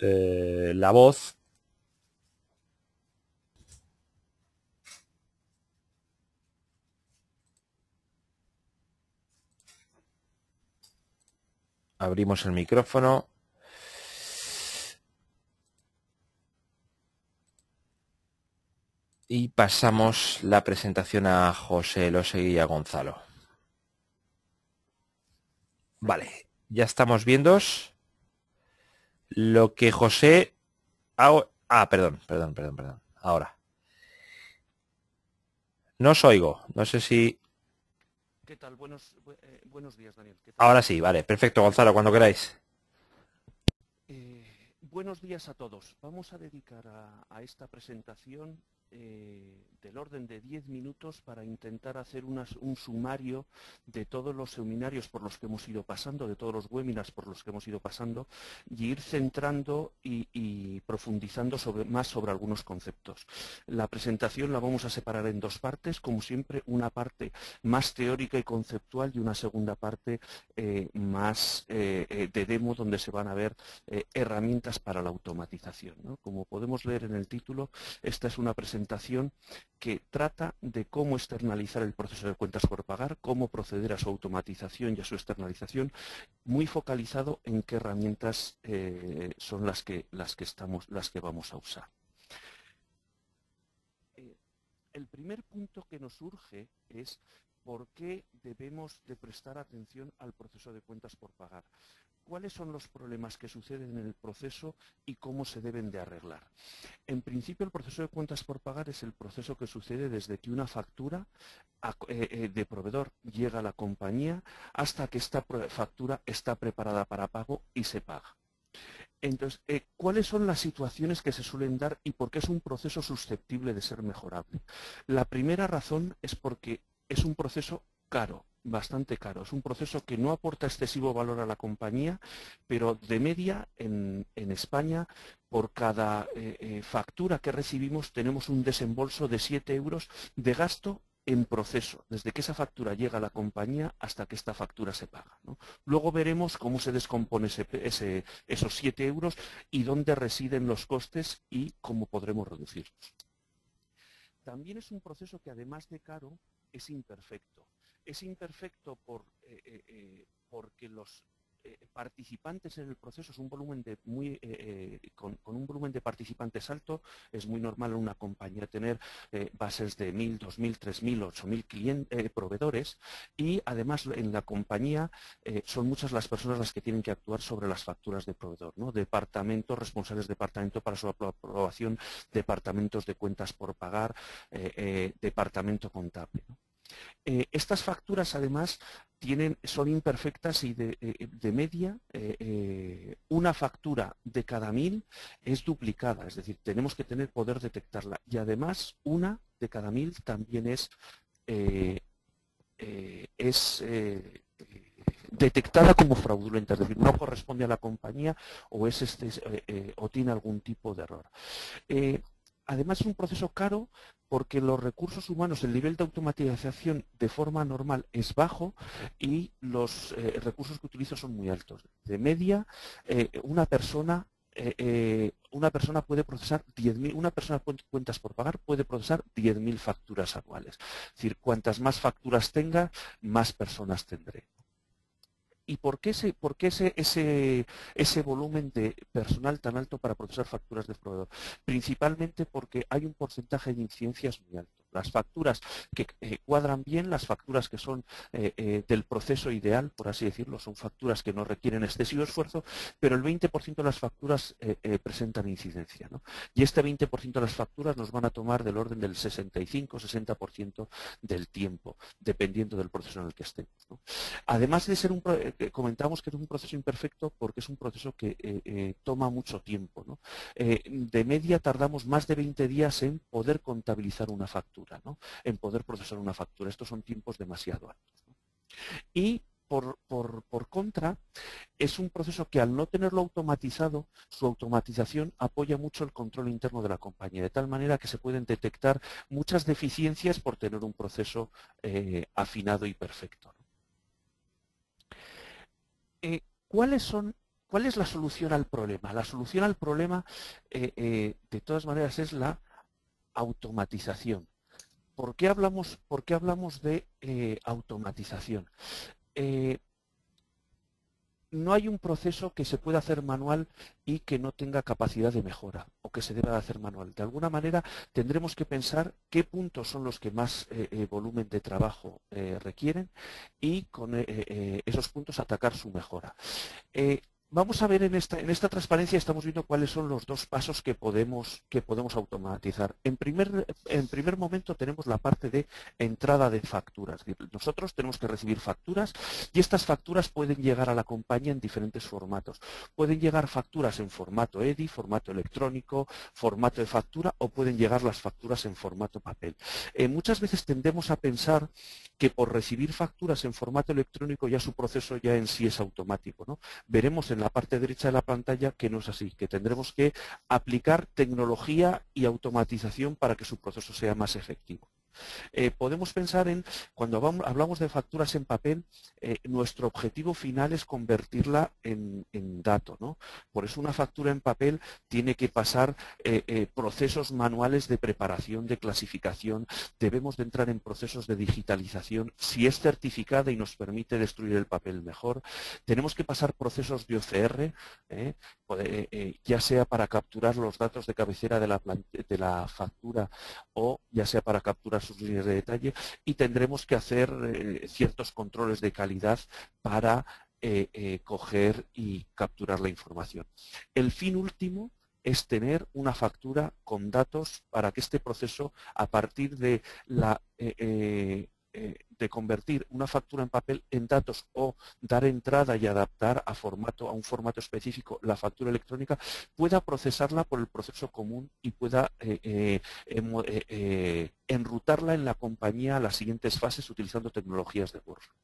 la voz. Abrimos el micrófono. Y pasamos la presentación a José Elosegui y a Gonzalo. Vale, ya estamos viendo lo que José... perdón. Ahora. No os oigo. No sé si... ¿Qué tal? Buenos días, Daniel. ¿Qué tal? Ahora sí, vale. Perfecto, Gonzalo, cuando queráis. Buenos días a todos. Vamos a dedicar a esta presentación del orden de 10 minutos para intentar hacer un sumario de todos los seminarios por los que hemos ido pasando, de todos los webinars por los que hemos ido pasando, y ir centrando y profundizando más sobre algunos conceptos. La presentación la vamos a separar en dos partes, como siempre, una parte más teórica y conceptual y una segunda parte más de demo, donde se van a ver herramientas para la automatización, ¿no? Como podemos leer en el título, esta es una presentación que trata de cómo externalizar el proceso de cuentas por pagar, cómo proceder a su automatización y a su externalización, muy focalizado en qué herramientas son las que vamos a usar. El primer punto que nos surge es por qué debemos de prestar atención al proceso de cuentas por pagar. ¿Cuáles son los problemas que suceden en el proceso y cómo se deben de arreglar? En principio, el proceso de cuentas por pagar es el proceso que sucede desde que una factura de proveedor llega a la compañía hasta que esta factura está preparada para pago y se paga. Entonces, ¿cuáles son las situaciones que se suelen dar y por qué es un proceso susceptible de ser mejorable? La primera razón es porque es un proceso caro, bastante caro. Es un proceso que no aporta excesivo valor a la compañía, pero de media en España, por cada factura que recibimos, tenemos un desembolso de 7 euros de gasto en proceso, desde que esa factura llega a la compañía hasta que esta factura se paga, ¿no? Luego veremos cómo se descompone esos 7 euros y dónde residen los costes y cómo podremos reducirlos. También es un proceso que, además de caro, es imperfecto. Es imperfecto porque los participantes en el proceso es un volumen con un volumen de participantes alto. Es muy normal en una compañía tener bases de 1.000, 2.000, 3.000, 8.000 proveedores, y además en la compañía son muchas las personas las que tienen que actuar sobre las facturas de proveedor, ¿no? Departamentos, responsables de departamento para su aprobación, departamentos de cuentas por pagar, departamento contable, ¿no? Estas facturas, además, son imperfectas y de media, una factura de cada 1.000 es duplicada, es decir, tenemos que poder detectarla. Y además, una de cada 1.000 también es detectada como fraudulenta, es decir, no corresponde a la compañía o, o tiene algún tipo de error. Además, es un proceso caro porque los recursos humanos, el nivel de automatización de forma normal es bajo y los recursos que utilizo son muy altos. De media, una persona puede procesar 10.000, una persona con cuentas por pagar puede procesar 10.000 facturas anuales. Es decir, cuantas más facturas tenga, más personas tendré. ¿Y por qué ese volumen de personal tan alto para procesar facturas de proveedor? Principalmente porque hay un porcentaje de incidencias muy alto. Las facturas que cuadran bien, las facturas que son del proceso ideal, por así decirlo, son facturas que no requieren excesivo esfuerzo, pero el 20% de las facturas presentan incidencia, ¿no? Y este 20% de las facturas nos van a tomar del orden del 65-60% del tiempo, dependiendo del proceso en el que estemos, ¿no? Además de ser comentamos que es un proceso imperfecto porque es un proceso que toma mucho tiempo, ¿no? De media tardamos más de 20 días en poder contabilizar una factura, ¿no? En poder procesar una factura. Estos son tiempos demasiado altos, ¿no? Y por contra, es un proceso que, al no tenerlo automatizado, su automatización apoya mucho el control interno de la compañía, de tal manera que se pueden detectar muchas deficiencias por tener un proceso afinado y perfecto, ¿no? ¿Cuáles son ¿Cuál es la solución al problema? La solución al problema, de todas maneras, es la automatización. ¿Por qué hablamos de automatización? No hay un proceso que se pueda hacer manual y que no tenga capacidad de mejora o que se deba de hacer manual. De alguna manera tendremos que pensar qué puntos son los que más volumen de trabajo requieren y con esos puntos atacar su mejora. Vamos a ver en esta transparencia estamos viendo cuáles son los dos pasos que podemos automatizar. En primer momento tenemos la parte de entrada de facturas. Nosotros tenemos que recibir facturas y estas facturas pueden llegar a la compañía en diferentes formatos. Pueden llegar facturas en formato EDI, formato electrónico, formato de factura o pueden llegar las facturas en formato papel. Muchas veces tendemos a pensar que por recibir facturas en formato electrónico ya su proceso ya en sí es automático, ¿no? Veremos en la parte derecha de la pantalla que no es así, que tendremos que aplicar tecnología y automatización para que su proceso sea más efectivo. Podemos pensar en, cuando hablamos de facturas en papel, nuestro objetivo final es convertirla en dato, ¿no? Por eso una factura en papel tiene que pasar procesos manuales de preparación, de clasificación, debemos de entrar en procesos de digitalización. Si es certificada y nos permite destruir el papel mejor, tenemos que pasar procesos de OCR, ya sea para capturar los datos de cabecera de la factura o ya sea para capturar sus líneas de detalle, y tendremos que hacer ciertos controles de calidad para coger y capturar la información. El fin último es tener una factura con datos para que este proceso, a partir de de convertir una factura en papel en datos o dar entrada y adaptar a un formato específico la factura electrónica, pueda procesarla por el proceso común y pueda enrutarla en la compañía a las siguientes fases utilizando tecnologías de workflow.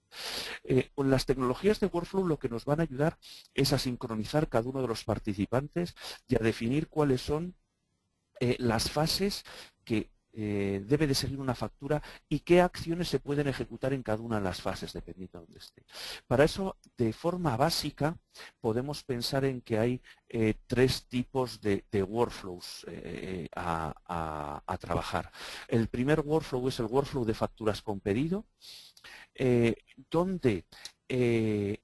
Con las tecnologías de workflow lo que nos van a ayudar es a sincronizar cada uno de los participantes y a definir cuáles son las fases que debe de seguir una factura y qué acciones se pueden ejecutar en cada una de las fases, dependiendo de dónde esté. Para eso, de forma básica, podemos pensar en que hay tres tipos de workflows a trabajar. El primer workflow es el workflow de facturas con pedido, donde en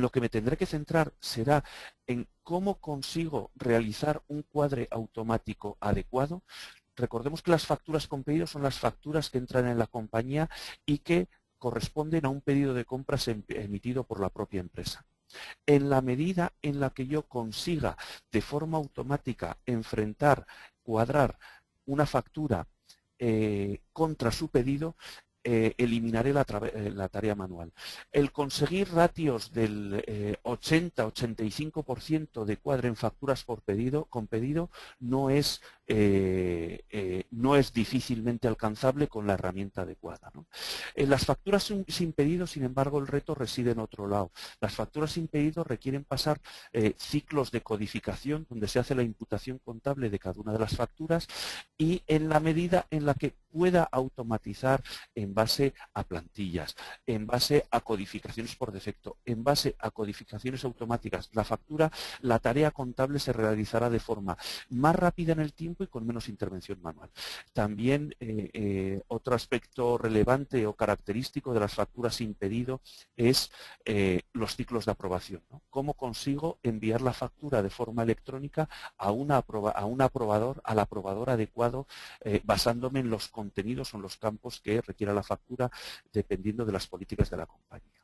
lo que me tendré que centrar será en cómo consigo realizar un cuadre automático adecuado. Recordemos que las facturas con pedido son las facturas que entran en la compañía y que corresponden a un pedido de compras emitido por la propia empresa. En la medida en la que yo consiga de forma automática cuadrar una factura contra su pedido, eliminaré la tarea manual. El conseguir ratios del 80-85% de cuadre en facturas con pedido no es difícilmente alcanzable con la herramienta adecuada, ¿no? En las facturas sin pedido, sin embargo, el reto reside en otro lado. Las facturas sin pedido requieren pasar ciclos de codificación donde se hace la imputación contable de cada una de las facturas, y en la medida en la que pueda automatizar en base a plantillas, en base a codificaciones por defecto, en base a codificaciones automáticas, la tarea contable se realizará de forma más rápida en el tiempo y con menos intervención manual. También otro aspecto relevante o característico de las facturas sin pedido es los ciclos de aprobación, ¿no? ¿Cómo consigo enviar la factura de forma electrónica a un aprobador, al aprobador adecuado, basándome en los contenidos o en los campos que requiera la factura, dependiendo de las políticas de la compañía?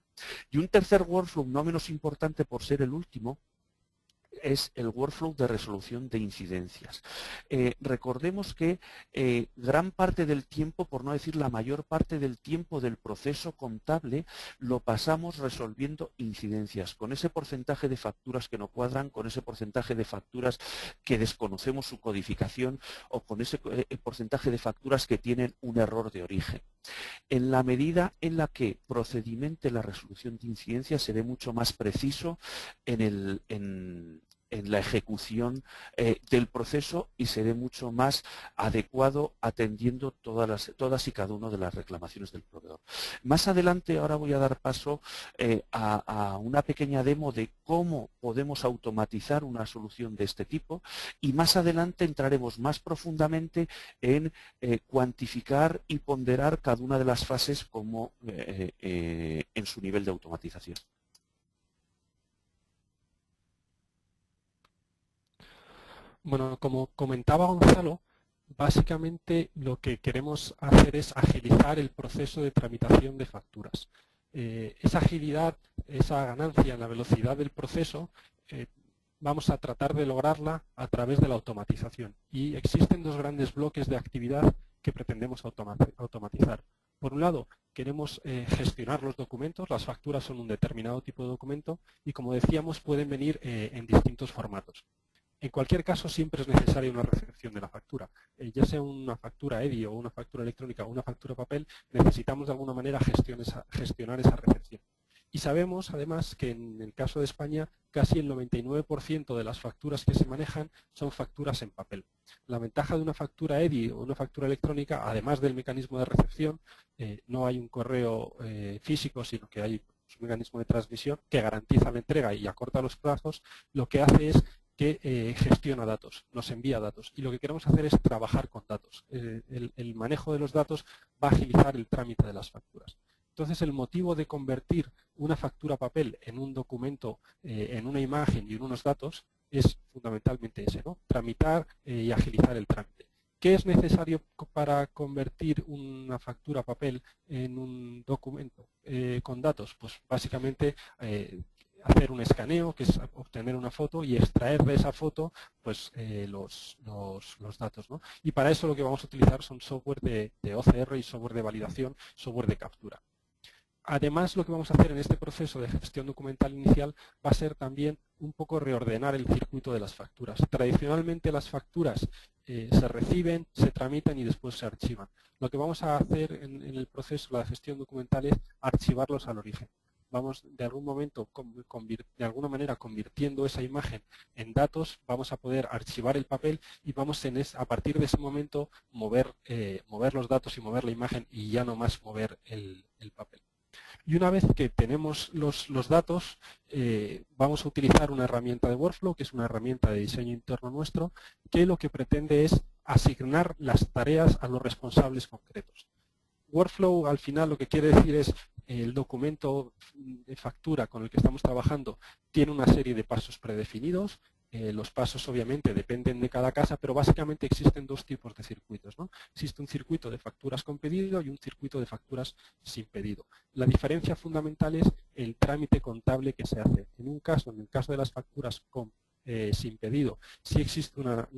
Y un tercer workflow, no menos importante por ser el último, es el workflow de resolución de incidencias. Recordemos que gran parte del tiempo, por no decir la mayor parte del tiempo del proceso contable, lo pasamos resolviendo incidencias, con ese porcentaje de facturas que no cuadran, con ese porcentaje de facturas que desconocemos su codificación o con ese porcentaje de facturas que tienen un error de origen. En la medida en la que procedimente la resolución de incidencias seré mucho más preciso en la ejecución del proceso y seré mucho más adecuado atendiendo todas y cada una de las reclamaciones del proveedor. Más adelante, ahora voy a dar paso a una pequeña demo de cómo podemos automatizar una solución de este tipo y más adelante entraremos más profundamente en cuantificar y ponderar cada una de las fases como en su nivel de automatización. Bueno, como comentaba Gonzalo, básicamente lo que queremos hacer es agilizar el proceso de tramitación de facturas. Esa agilidad, esa ganancia en la velocidad del proceso, vamos a tratar de lograrla a través de la automatización. Y existen dos grandes bloques de actividad que pretendemos automatizar. Por un lado, queremos gestionar los documentos. Las facturas son un determinado tipo de documento y, como decíamos, pueden venir en distintos formatos. En cualquier caso, siempre es necesaria una recepción de la factura. Ya sea una factura EDI o una factura electrónica o una factura papel, necesitamos de alguna manera gestionar esa recepción. Y sabemos, además, que en el caso de España, casi el 99% de las facturas que se manejan son facturas en papel. La ventaja de una factura EDI o una factura electrónica, además del mecanismo de recepción, no hay un correo físico, sino que hay un mecanismo de transmisión que garantiza la entrega y acorta los plazos. Lo que hace es que gestiona datos, nos envía datos. Y lo que queremos hacer es trabajar con datos. El manejo de los datos va a agilizar el trámite de las facturas. Entonces, el motivo de convertir una factura papel en un documento, en una imagen y en unos datos, es fundamentalmente ese, ¿no? Tramitar y agilizar el trámite. ¿Qué es necesario para convertir una factura papel en un documento con datos? Pues básicamente hacer un escaneo, que es obtener una foto y extraer de esa foto pues, los datos, ¿no? Y para eso lo que vamos a utilizar son software de OCR y software de validación, software de captura. Además, lo que vamos a hacer en este proceso de gestión documental inicial va a ser también un poco reordenar el circuito de las facturas. Tradicionalmente las facturas se reciben, se tramitan y después se archivan. Lo que vamos a hacer en el proceso de gestión documental es archivarlos al origen. Vamos de algún momento, de alguna manera, convirtiendo esa imagen en datos, vamos a poder archivar el papel y vamos a partir de ese momento mover los datos y mover la imagen y ya no más mover el papel. Y una vez que tenemos los datos, vamos a utilizar una herramienta de workflow, que es una herramienta de diseño interno nuestro, que lo que pretende es asignar las tareas a los responsables concretos. Workflow, al final, lo que quiere decir es el documento de factura con el que estamos trabajando tiene una serie de pasos predefinidos. Los pasos obviamente dependen de cada casa, pero básicamente existen dos tipos de circuitos, ¿no? Existe un circuito de facturas con pedido y un circuito de facturas sin pedido. La diferencia fundamental es el trámite contable que se hace. En el caso de las facturas sin pedido, sí existe una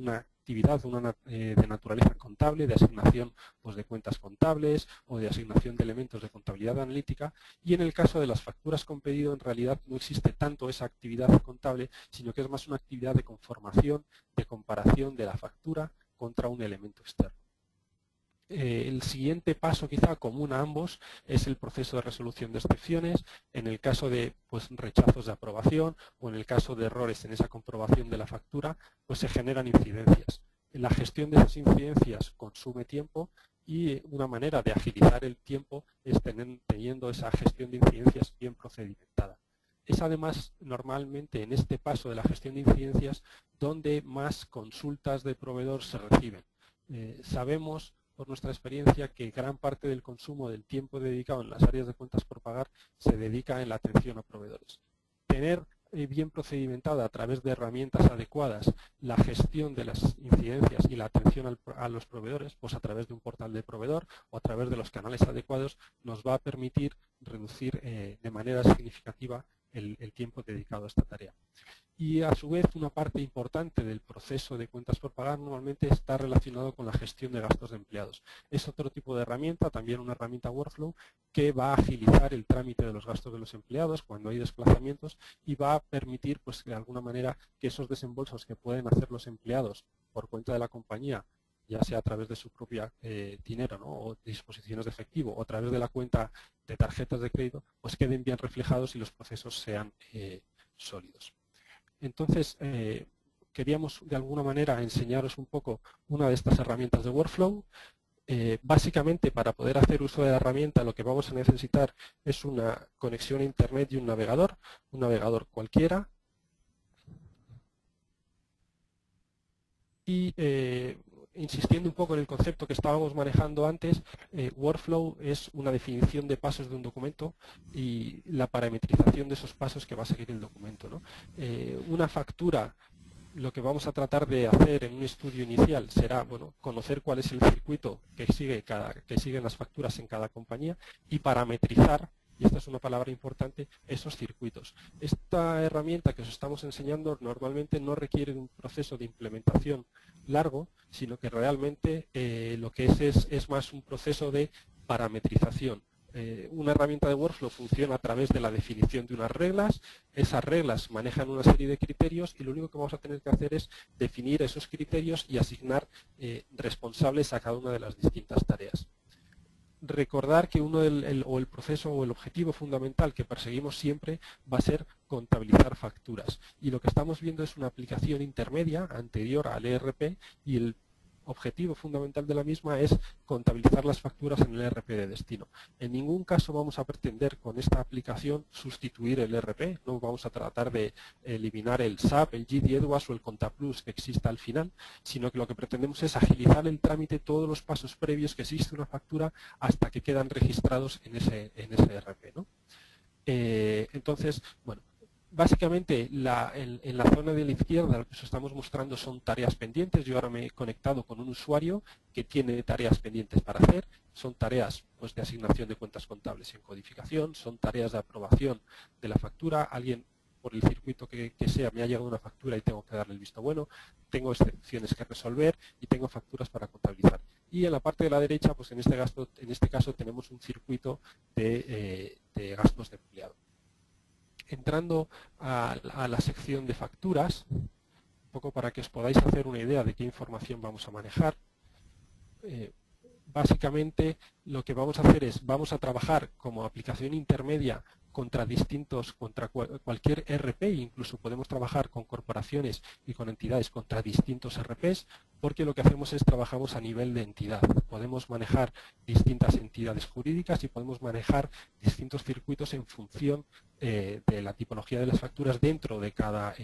actividad de naturaleza contable, de asignación pues, de cuentas contables o de asignación de elementos de contabilidad analítica, y en el caso de las facturas con pedido en realidad no existe tanto esa actividad contable, sino que es más una actividad de conformación, de comparación de la factura contra un elemento externo. El siguiente paso quizá común a ambos es el proceso de resolución de excepciones en el caso de pues, rechazos de aprobación o en el caso de errores en esa comprobación de la factura, pues se generan incidencias. La gestión de esas incidencias consume tiempo y una manera de agilizar el tiempo es teniendo esa gestión de incidencias bien procedimentada. Es además normalmente en este paso de la gestión de incidencias donde más consultas de proveedor se reciben. Sabemos por nuestra experiencia que gran parte del consumo del tiempo dedicado en las áreas de cuentas por pagar se dedica en la atención a proveedores. Tener bien procedimentada a través de herramientas adecuadas la gestión de las incidencias y la atención a los proveedores, pues a través de un portal de proveedor o a través de los canales adecuados, nos va a permitir reducir de manera significativa el tiempo dedicado a esta tarea. Y a su vez una parte importante del proceso de cuentas por pagar normalmente está relacionado con la gestión de gastos de empleados. Es otro tipo de herramienta, también una herramienta workflow, que va a agilizar el trámite de los gastos de los empleados cuando hay desplazamientos y va a permitir pues, de alguna manera que esos desembolsos que pueden hacer los empleados por cuenta de la compañía, ya sea a través de su propia dinero, ¿no? O disposiciones de efectivo o a través de la cuenta de tarjetas de crédito, pues queden bien reflejados y los procesos sean sólidos. Entonces, queríamos de alguna manera enseñaros un poco una de estas herramientas de workflow. Básicamente, para poder hacer uso de la herramienta, lo que vamos a necesitar es una conexión a Internet y un navegador cualquiera. Y insistiendo un poco en el concepto que estábamos manejando antes, workflow es una definición de pasos de un documento y la parametrización de esos pasos que va a seguir el documento, ¿no? Una factura, lo que vamos a tratar de hacer en un estudio inicial será, bueno, conocer cuál es el circuito que siguen las facturas en cada compañía y parametrizar, y esta es una palabra importante, esos circuitos. Esta herramienta que os estamos enseñando normalmente no requiere de un proceso de implementación largo, sino que realmente lo que es más un proceso de parametrización. Una herramienta de workflow funciona a través de la definición de unas reglas, esas reglas manejan una serie de criterios y lo único que vamos a tener que hacer es definir esos criterios y asignar responsables a cada una de las distintas tareas. Recordar que el proceso o el objetivo fundamental que perseguimos siempre va a ser contabilizar facturas. Y lo que estamos viendo es una aplicación intermedia anterior al ERP y el objetivo fundamental de la misma es contabilizar las facturas en el ERP de destino. En ningún caso vamos a pretender con esta aplicación sustituir el ERP, no vamos a tratar de eliminar el SAP, el GD Edwards o el ContaPlus que exista al final, sino que lo que pretendemos es agilizar el trámite, todos los pasos previos que existe una factura hasta que quedan registrados en ese ERP, ¿no? Entonces, bueno, básicamente en la zona de la izquierda lo que os estamos mostrando son tareas pendientes. Yo ahora me he conectado con un usuario que tiene tareas pendientes para hacer. Son tareas pues, de asignación de cuentas contables en codificación, son tareas de aprobación de la factura. Alguien por el circuito que sea me ha llegado una factura y tengo que darle el visto bueno. Tengo excepciones que resolver y tengo facturas para contabilizar. Y en la parte de la derecha, pues en este caso tenemos un circuito de gastos de empleado. Entrando a la sección de facturas, un poco para que os podáis hacer una idea de qué información vamos a manejar, básicamente lo que vamos a hacer es, vamos a trabajar como aplicación intermedia contra cualquier ERP, incluso podemos trabajar con corporaciones y con entidades contra distintos ERPs, porque lo que hacemos es trabajamos a nivel de entidad. Podemos manejar distintas entidades jurídicas y podemos manejar distintos circuitos en función de la tipología de las facturas dentro de cada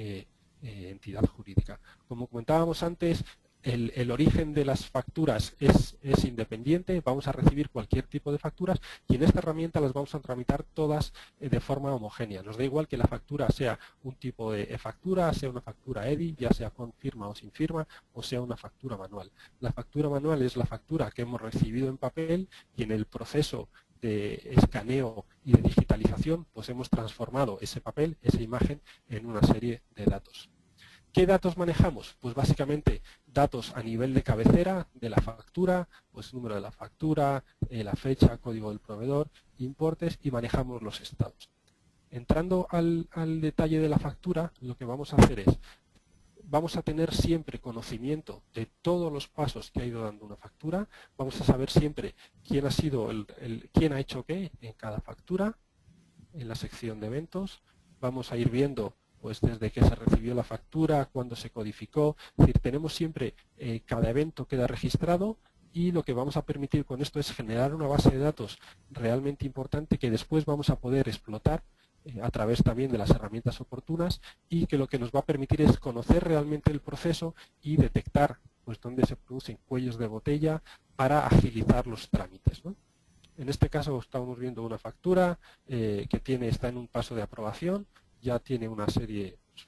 entidad jurídica. Como comentábamos antes, el origen de las facturas es independiente, vamos a recibir cualquier tipo de facturas y en esta herramienta las vamos a tramitar todas de forma homogénea. Nos da igual que la factura sea un tipo de e-factura, sea una factura EDI, ya sea con firma o sin firma, o sea una factura manual. La factura manual es la factura que hemos recibido en papel y en el proceso de escaneo y de digitalización pues hemos transformado ese papel, esa imagen, en una serie de datos. ¿Qué datos manejamos? Pues básicamente datos a nivel de cabecera de la factura, pues número de la factura, la fecha, código del proveedor, importes y manejamos los estados. Entrando al detalle de la factura, lo que vamos a hacer es, vamos a tener siempre conocimiento de todos los pasos que ha ido dando una factura, vamos a saber siempre quién ha sido quién ha hecho qué en cada factura, en la sección de eventos, vamos a ir viendo pues desde que se recibió la factura, cuándo se codificó, es decir, tenemos siempre cada evento queda registrado y lo que vamos a permitir con esto es generar una base de datos realmente importante que después vamos a poder explotar a través también de las herramientas oportunas y que lo que nos va a permitir es conocer realmente el proceso y detectar pues dónde se producen cuellos de botella para agilizar los trámites, ¿no? En este caso estamos viendo una factura que está en un paso de aprobación, ya tiene una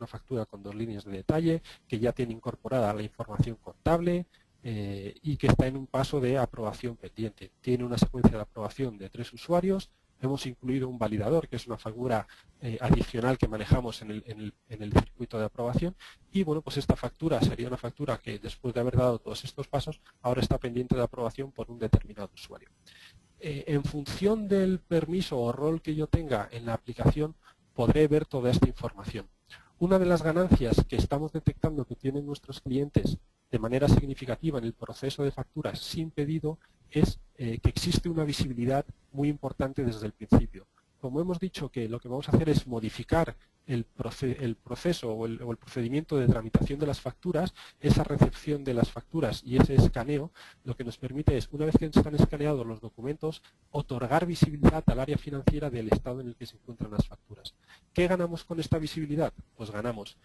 factura con 2 líneas de detalle, que ya tiene incorporada la información contable y que está en un paso de aprobación pendiente. Tiene una secuencia de aprobación de 3 usuarios, hemos incluido un validador, que es una figura adicional que manejamos en el circuito de aprobación, y bueno, pues esta factura sería una factura que después de haber dado todos estos pasos, ahora está pendiente de aprobación por un determinado usuario. En función del permiso o rol que yo tenga en la aplicación, podré ver toda esta información. Una de las ganancias que estamos detectando que tienen nuestros clientes de manera significativa en el proceso de facturas sin pedido es que existe una visibilidad muy importante desde el principio. Como hemos dicho que lo que vamos a hacer es modificar el proceso o el procedimiento de tramitación de las facturas, esa recepción de las facturas y ese escaneo, lo que nos permite es, una vez que están escaneados los documentos, otorgar visibilidad al área financiera del estado en el que se encuentran las facturas. ¿Qué ganamos con esta visibilidad? Pues ganamos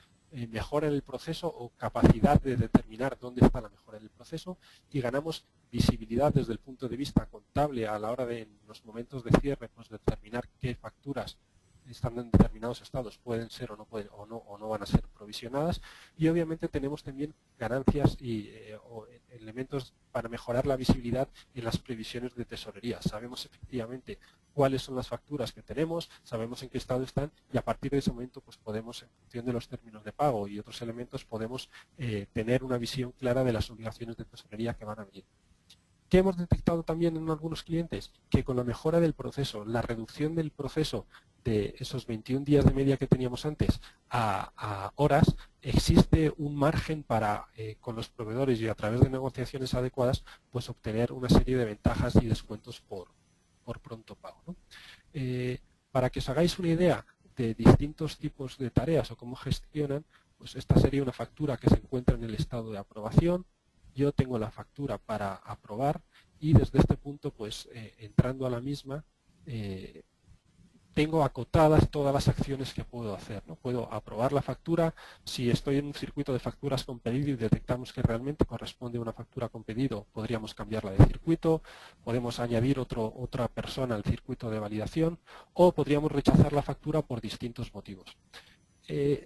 mejora en el proceso o capacidad de determinar dónde está la mejora en el proceso, y ganamos visibilidad desde el punto de vista contable a la hora de, en los momentos de cierre, pues determinar qué facturas están en determinados estados, pueden ser o no van a ser provisionadas, y obviamente tenemos también ganancias y elementos para mejorar la visibilidad en las previsiones de tesorería. Sabemos efectivamente cuáles son las facturas que tenemos, sabemos en qué estado están, y a partir de ese momento pues podemos, en función de los términos de pago y otros elementos, podemos tener una visión clara de las obligaciones de tesorería que van a venir. ¿Qué hemos detectado también en algunos clientes? Que con la mejora del proceso, la reducción del proceso de esos 21 días de media que teníamos antes a horas, existe un margen para, con los proveedores y a través de negociaciones adecuadas, pues obtener una serie de ventajas y descuentos por pronto pago, ¿no? Para que os hagáis una idea de distintos tipos de tareas o cómo gestionan, pues esta sería una factura que se encuentra en el estado de aprobación. Yo tengo la factura para aprobar y desde este punto, pues entrando a la misma, tengo acotadas todas las acciones que puedo hacer, ¿no? Puedo aprobar la factura. Si estoy en un circuito de facturas con pedido y detectamos que realmente corresponde a una factura con pedido, podríamos cambiarla de circuito, podemos añadir otra persona al circuito de validación, o podríamos rechazar la factura por distintos motivos.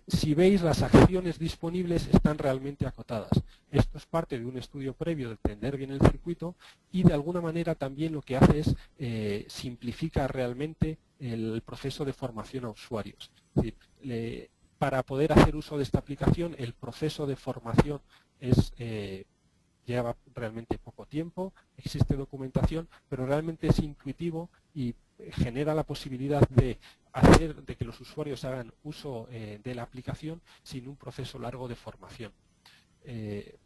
Si veis, las acciones disponibles están realmente acotadas. Esto es parte de un estudio previo de entender bien el circuito, y de alguna manera también lo que hace es simplifica realmente el proceso de formación a usuarios. Es decir, para poder hacer uso de esta aplicación, el proceso de formación lleva realmente poco tiempo, existe documentación, pero realmente es intuitivo y genera la posibilidad de hacer de que los usuarios hagan uso de la aplicación sin un proceso largo de formación.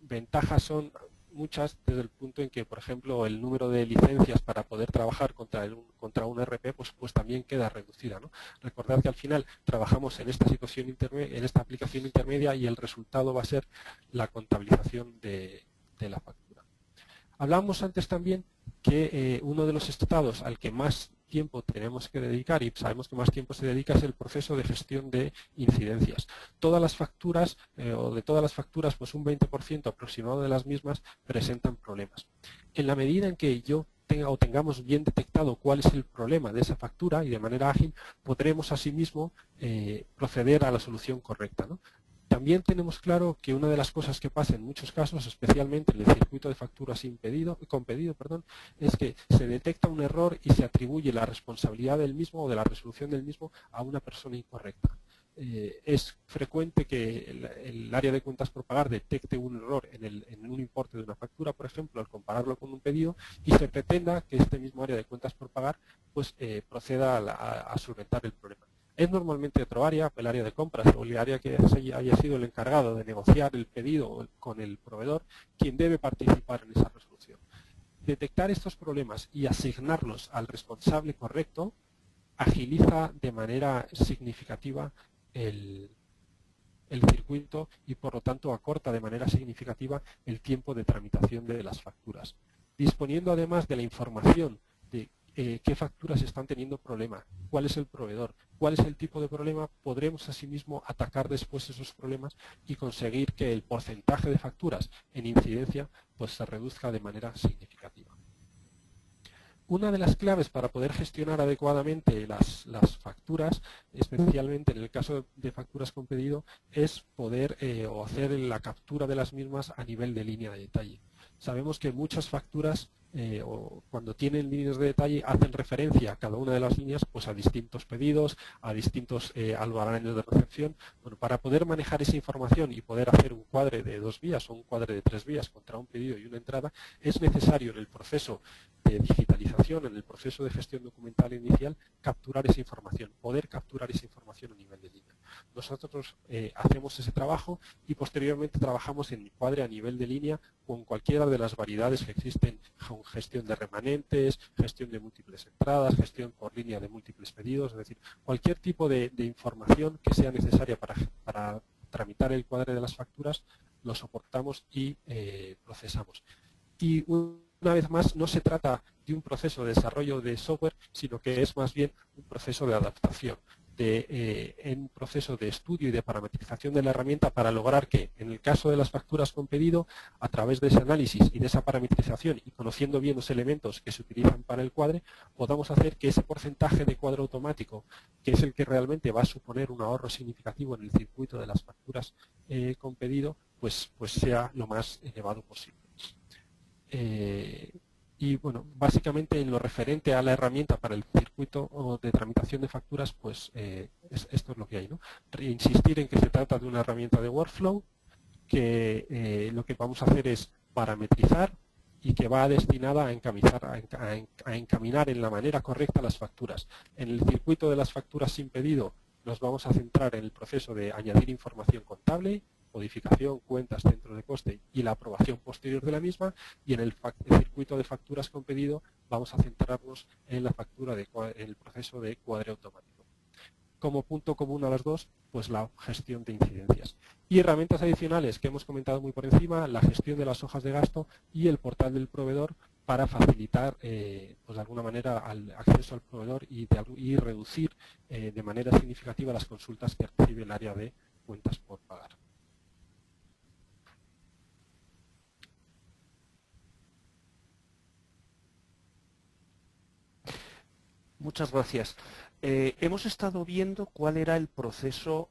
Ventajas son muchas desde el punto en que, por ejemplo, el número de licencias para poder trabajar contra un RP pues también queda reducida, ¿no? Recordad que al final trabajamos en esta situación en esta aplicación intermedia, y el resultado va a ser la contabilización de la factura. Hablábamos antes también que uno de los estados al que más tiempo tenemos que dedicar, y sabemos que más tiempo se dedica, es el proceso de gestión de incidencias. Todas las facturas, o de todas las facturas, pues un 20% aproximado de las mismas presentan problemas. En la medida en que yo tengamos bien detectado cuál es el problema de esa factura, y de manera ágil podremos asimismo proceder a la solución correcta, ¿no? También tenemos claro que una de las cosas que pasa en muchos casos, especialmente en el circuito de facturas con pedido, es que se detecta un error y se atribuye la responsabilidad del mismo o de la resolución del mismo a una persona incorrecta. Es frecuente que el área de cuentas por pagar detecte un error en un importe de una factura, por ejemplo, al compararlo con un pedido, y se pretenda que este mismo área de cuentas por pagar pues proceda a solventar el problema. Es normalmente otro área, el área de compras o el área que haya sido el encargado de negociar el pedido con el proveedor, quien debe participar en esa resolución. Detectar estos problemas y asignarlos al responsable correcto agiliza de manera significativa el circuito, y por lo tanto acorta de manera significativa el tiempo de tramitación de las facturas. Disponiendo además de la información de qué facturas están teniendo problema, cuál es el proveedor, cuál es el tipo de problema, podremos asimismo atacar después esos problemas y conseguir que el porcentaje de facturas en incidencia pues se reduzca de manera significativa. Una de las claves para poder gestionar adecuadamente las facturas, especialmente en el caso de facturas con pedido, es poder o hacer la captura de las mismas a nivel de línea de detalle. Sabemos que muchas facturas, o cuando tienen líneas de detalle, hacen referencia a cada una de las líneas pues a distintos pedidos, a distintos albaranes de recepción. Bueno, para poder manejar esa información y poder hacer un cuadre de 2 vías o un cuadre de 3 vías contra un pedido y una entrada, es necesario en el proceso de digitalización, en el proceso de gestión documental inicial, capturar esa información, poder capturar esa información a nivel de línea. Nosotros hacemos ese trabajo y posteriormente trabajamos en Encuadre a nivel de línea con cualquiera de las variedades que existen, con gestión de remanentes, gestión de múltiples entradas, gestión por línea de múltiples pedidos, es decir, cualquier tipo de información que sea necesaria para tramitar el cuadre de las facturas, lo soportamos y procesamos. Y una vez más, no se trata de un proceso de desarrollo de software, sino que es más bien un proceso de adaptación, un proceso de estudio y de parametrización de la herramienta para lograr que, en el caso de las facturas con pedido, a través de ese análisis y de esa parametrización y conociendo bien los elementos que se utilizan para el cuadre, podamos hacer que ese porcentaje de cuadro automático, que es el que realmente va a suponer un ahorro significativo en el circuito de las facturas con pedido, pues sea lo más elevado posible. Y bueno, básicamente en lo referente a la herramienta para el circuito de tramitación de facturas, pues esto es lo que hay, ¿no? Insistir en que se trata de una herramienta de workflow, que lo que vamos a hacer es parametrizar y que va destinada a encaminar en la manera correcta las facturas. En el circuito de las facturas sin pedido nos vamos a centrar en el proceso de añadir información contable, modificación, cuentas, centro de coste y la aprobación posterior de la misma, y en el circuito de facturas con pedido vamos a centrarnos en la en el proceso de cuadre automático. Como punto común a las dos, pues la gestión de incidencias. Y herramientas adicionales que hemos comentado muy por encima, la gestión de las hojas de gasto y el portal del proveedor para facilitar, pues de alguna manera, el acceso al proveedor y reducir de manera significativa las consultas que recibe el área de cuentas por pagar. Muchas gracias. Hemos estado viendo cuál era el proceso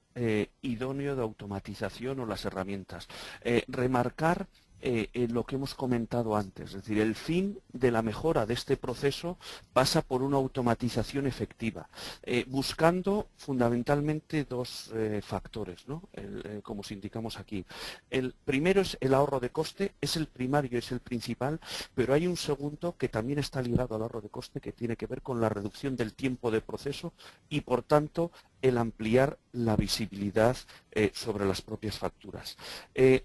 idóneo de automatización o las herramientas. Remarcar lo que hemos comentado antes, es decir, el fin de la mejora de este proceso pasa por una automatización efectiva, buscando fundamentalmente dos factores, ¿no? Como os indicamos aquí. El primero es el ahorro de coste, es el primario, es el principal, pero hay un segundo que también está ligado al ahorro de coste, que tiene que ver con la reducción del tiempo de proceso y, por tanto, el ampliar la visibilidad sobre las propias facturas.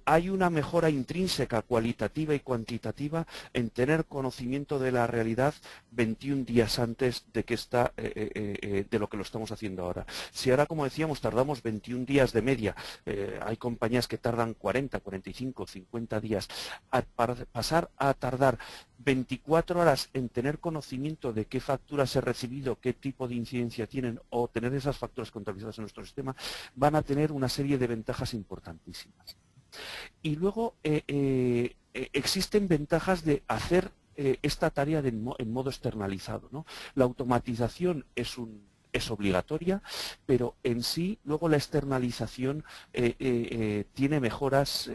Hay una mejora intrínseca, cualitativa y cuantitativa en tener conocimiento de la realidad 21 días antes de que de lo que lo estamos haciendo ahora. Si ahora, como decíamos, tardamos 21 días de media, hay compañías que tardan 40, 45, 50 días, para pasar a tardar 24 horas en tener conocimiento de qué facturas he recibido, qué tipo de incidencia tienen, o tener esas facturas contabilizadas en nuestro sistema, van a tener una serie de ventajas importantísimas. Y luego existen ventajas de hacer esta tarea en modo externalizado, ¿no? La automatización es obligatoria, pero en sí luego la externalización tiene mejoras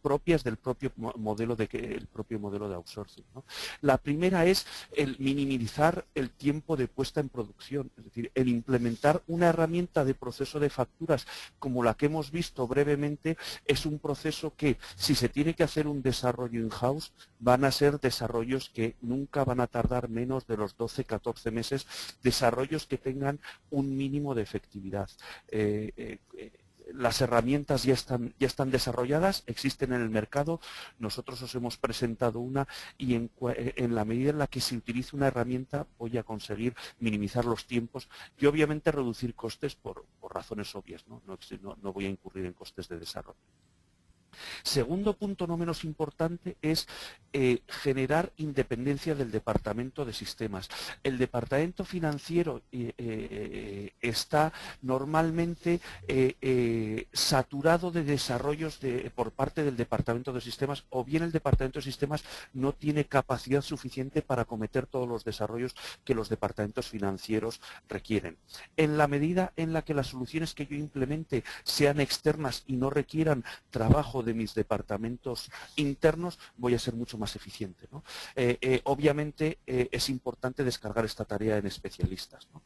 propias del propio modelo de outsourcing, ¿no? La primera es el minimizar el tiempo de puesta en producción, es decir, el implementar una herramienta de proceso de facturas como la que hemos visto brevemente es un proceso que, si se tiene que hacer un desarrollo in-house, van a ser desarrollos que nunca van a tardar menos de los 12-14 meses, desarrollos que tengan un mínimo de efectividad. Las herramientas ya están desarrolladas, existen en el mercado, nosotros os hemos presentado una y en la medida en la que se utilice una herramienta voy a conseguir minimizar los tiempos y obviamente reducir costes por razones obvias, ¿no? No voy a incurrir en costes de desarrollo. Segundo punto no menos importante es generar independencia del departamento de sistemas. El departamento financiero está normalmente saturado de desarrollos por parte del departamento de sistemas, o bien el departamento de sistemas no tiene capacidad suficiente para acometer todos los desarrollos que los departamentos financieros requieren. En la medida en la que las soluciones que yo implemente sean externas y no requieran trabajo de mis departamentos internos, voy a ser mucho más eficiente, ¿no? Obviamente es importante descargar esta tarea en especialistas, ¿no?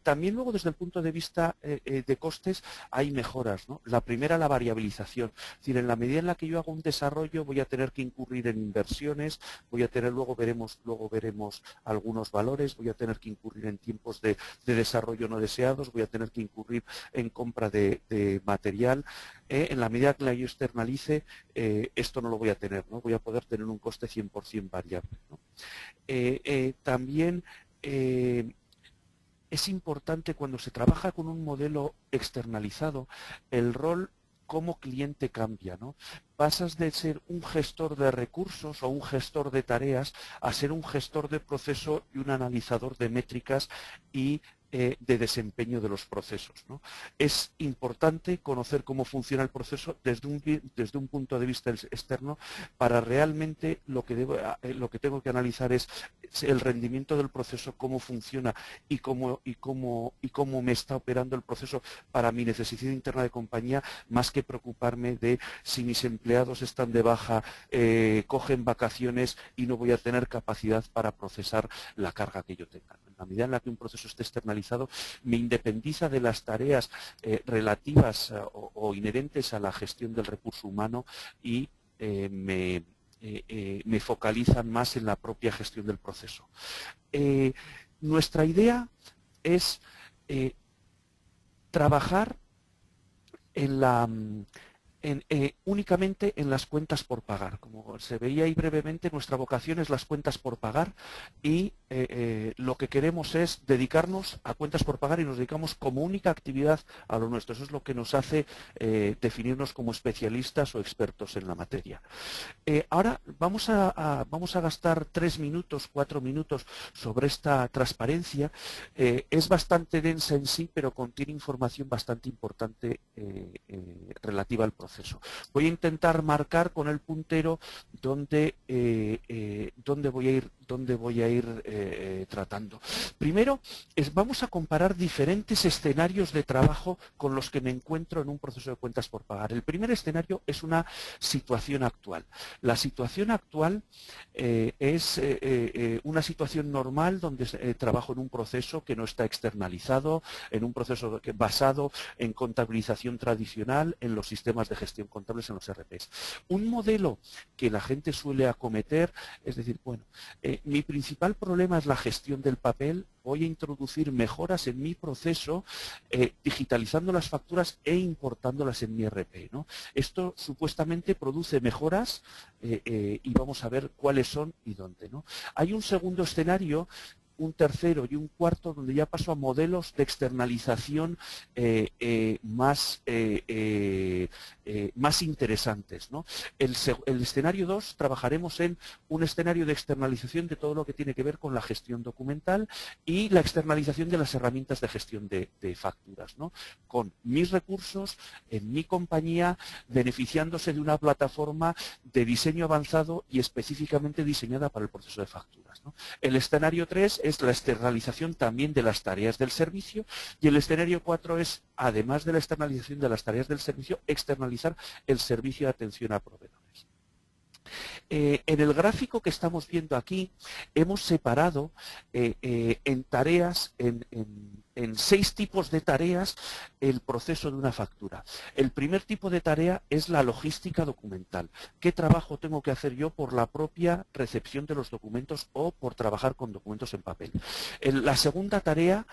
También luego desde el punto de vista de costes hay mejoras, ¿no? La primera, la variabilización. Es decir, en la medida en la que yo hago un desarrollo voy a tener que incurrir en inversiones, voy a tener, luego veremos algunos valores, voy a tener que incurrir en tiempos de desarrollo no deseados, voy a tener que incurrir en compra de material. En la medida que yo externalice, esto no lo voy a tener, ¿no? Voy a poder tener un coste 100% variable, ¿no? También es importante cuando se trabaja con un modelo externalizado, el rol como cliente cambia, ¿no? Pasas de ser un gestor de recursos o un gestor de tareas a ser un gestor de proceso y un analizador de métricas y de desempeño de los procesos, ¿no? Es importante conocer cómo funciona el proceso desde un punto de vista externo para realmente lo que tengo que analizar es el rendimiento del proceso, cómo funciona y cómo me está operando el proceso para mi necesidad interna de compañía, más que preocuparme de si mis empleados están de baja, cogen vacaciones y no voy a tener capacidad para procesar la carga que yo tenga. En la medida en la que un proceso esté externalizado, me independiza de las tareas relativas o inherentes a la gestión del recurso humano y me focalizan más en la propia gestión del proceso. Nuestra idea es trabajar únicamente en las cuentas por pagar. Como se veía ahí brevemente, nuestra vocación es las cuentas por pagar y lo que queremos es dedicarnos a cuentas por pagar y nos dedicamos como única actividad a lo nuestro. Eso es lo que nos hace definirnos como especialistas o expertos en la materia. Ahora vamos a gastar 3 minutos, 4 minutos sobre esta transparencia. Es bastante densa en sí, pero contiene información bastante importante relativa al proceso. Voy a intentar marcar con el puntero dónde voy a ir tratando. Primero, vamos a comparar diferentes escenarios de trabajo con los que me encuentro en un proceso de cuentas por pagar. El primer escenario es una situación actual. La situación actual es una situación normal donde trabajo en un proceso que no está externalizado, en un proceso basado en contabilización tradicional, en los sistemas de gestión contables, en los ERPs. Un modelo que la gente suele acometer es decir, bueno, mi principal problema es la gestión del papel, voy a introducir mejoras en mi proceso digitalizando las facturas e importándolas en mi ERP, ¿no? Esto supuestamente produce mejoras y vamos a ver cuáles son y dónde, ¿no? Hay un segundo escenario, un tercero y un cuarto donde ya paso a modelos de externalización más interesantes, ¿no? El escenario 2 trabajaremos en un escenario de externalización de todo lo que tiene que ver con la gestión documental y la externalización de las herramientas de gestión de facturas, ¿no? Con mis recursos en mi compañía, beneficiándose de una plataforma de diseño avanzado y específicamente diseñada para el proceso de facturas, ¿no? El escenario 3 es la externalización también de las tareas del servicio y el escenario 4 es, además de la externalización de las tareas del servicio, externalizar el servicio de atención a proveedores. En el gráfico que estamos viendo aquí hemos separado en tareas, en 6 tipos de tareas el proceso de una factura. El primer tipo de tarea es la logística documental. ¿Qué trabajo tengo que hacer yo por la propia recepción de los documentos o por trabajar con documentos en papel? La segunda tarea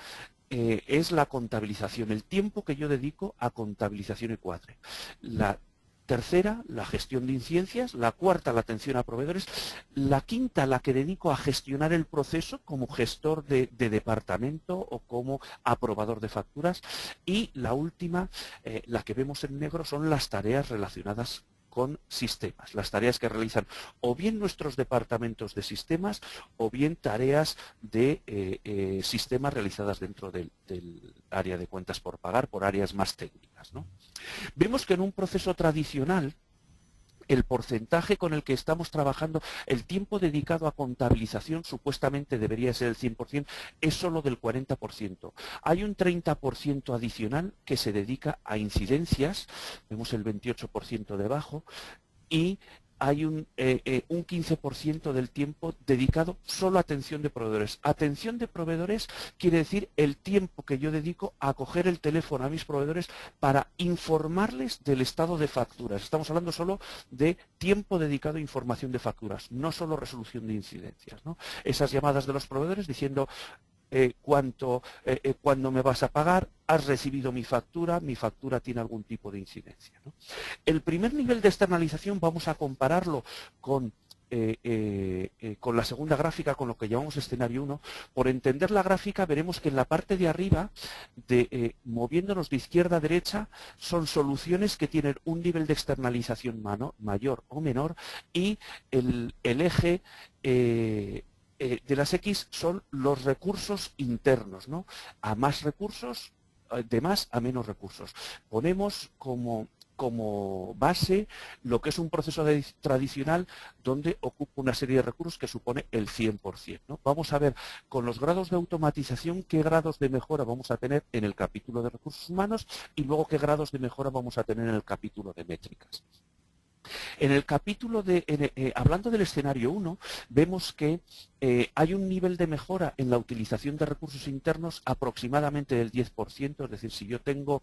es la contabilización, el tiempo que yo dedico a contabilización y cuadre. La tercera, la gestión de incidencias. La cuarta, la atención a proveedores. La quinta, la que dedico a gestionar el proceso como gestor de departamento o como aprobador de facturas. Y la última, la que vemos en negro, son las tareas relacionadas con sistemas, las tareas que realizan o bien nuestros departamentos de sistemas o bien tareas de sistemas realizadas dentro del área de cuentas por pagar por áreas más técnicas, ¿no? Vemos que en un proceso tradicional el porcentaje con el que estamos trabajando, el tiempo dedicado a contabilización supuestamente debería ser el 100%, es solo del 40%. Hay un 30% adicional que se dedica a incidencias, vemos el 28% debajo, y hay un 15% del tiempo dedicado solo a atención de proveedores. Atención de proveedores quiere decir el tiempo que yo dedico a coger el teléfono a mis proveedores para informarles del estado de facturas. Estamos hablando solo de tiempo dedicado a información de facturas, no solo resolución de incidencias, ¿no? Esas llamadas de los proveedores diciendo cuándo me vas a pagar, has recibido mi factura tiene algún tipo de incidencia, ¿no? El primer nivel de externalización vamos a compararlo con la segunda gráfica, con lo que llamamos escenario 1. Por entender la gráfica veremos que en la parte de arriba, moviéndonos de izquierda a derecha, son soluciones que tienen un nivel de externalización mayor o menor, y el eje de las X son los recursos internos, ¿no? A más recursos, de más a menos recursos. Ponemos como base lo que es un proceso tradicional donde ocupa una serie de recursos que supone el 100%, ¿no? Vamos a ver con los grados de automatización qué grados de mejora vamos a tener en el capítulo de recursos humanos y luego qué grados de mejora vamos a tener en el capítulo de métricas. En el capítulo hablando del escenario 1, vemos que hay un nivel de mejora en la utilización de recursos internos aproximadamente del 10%, es decir, si yo tengo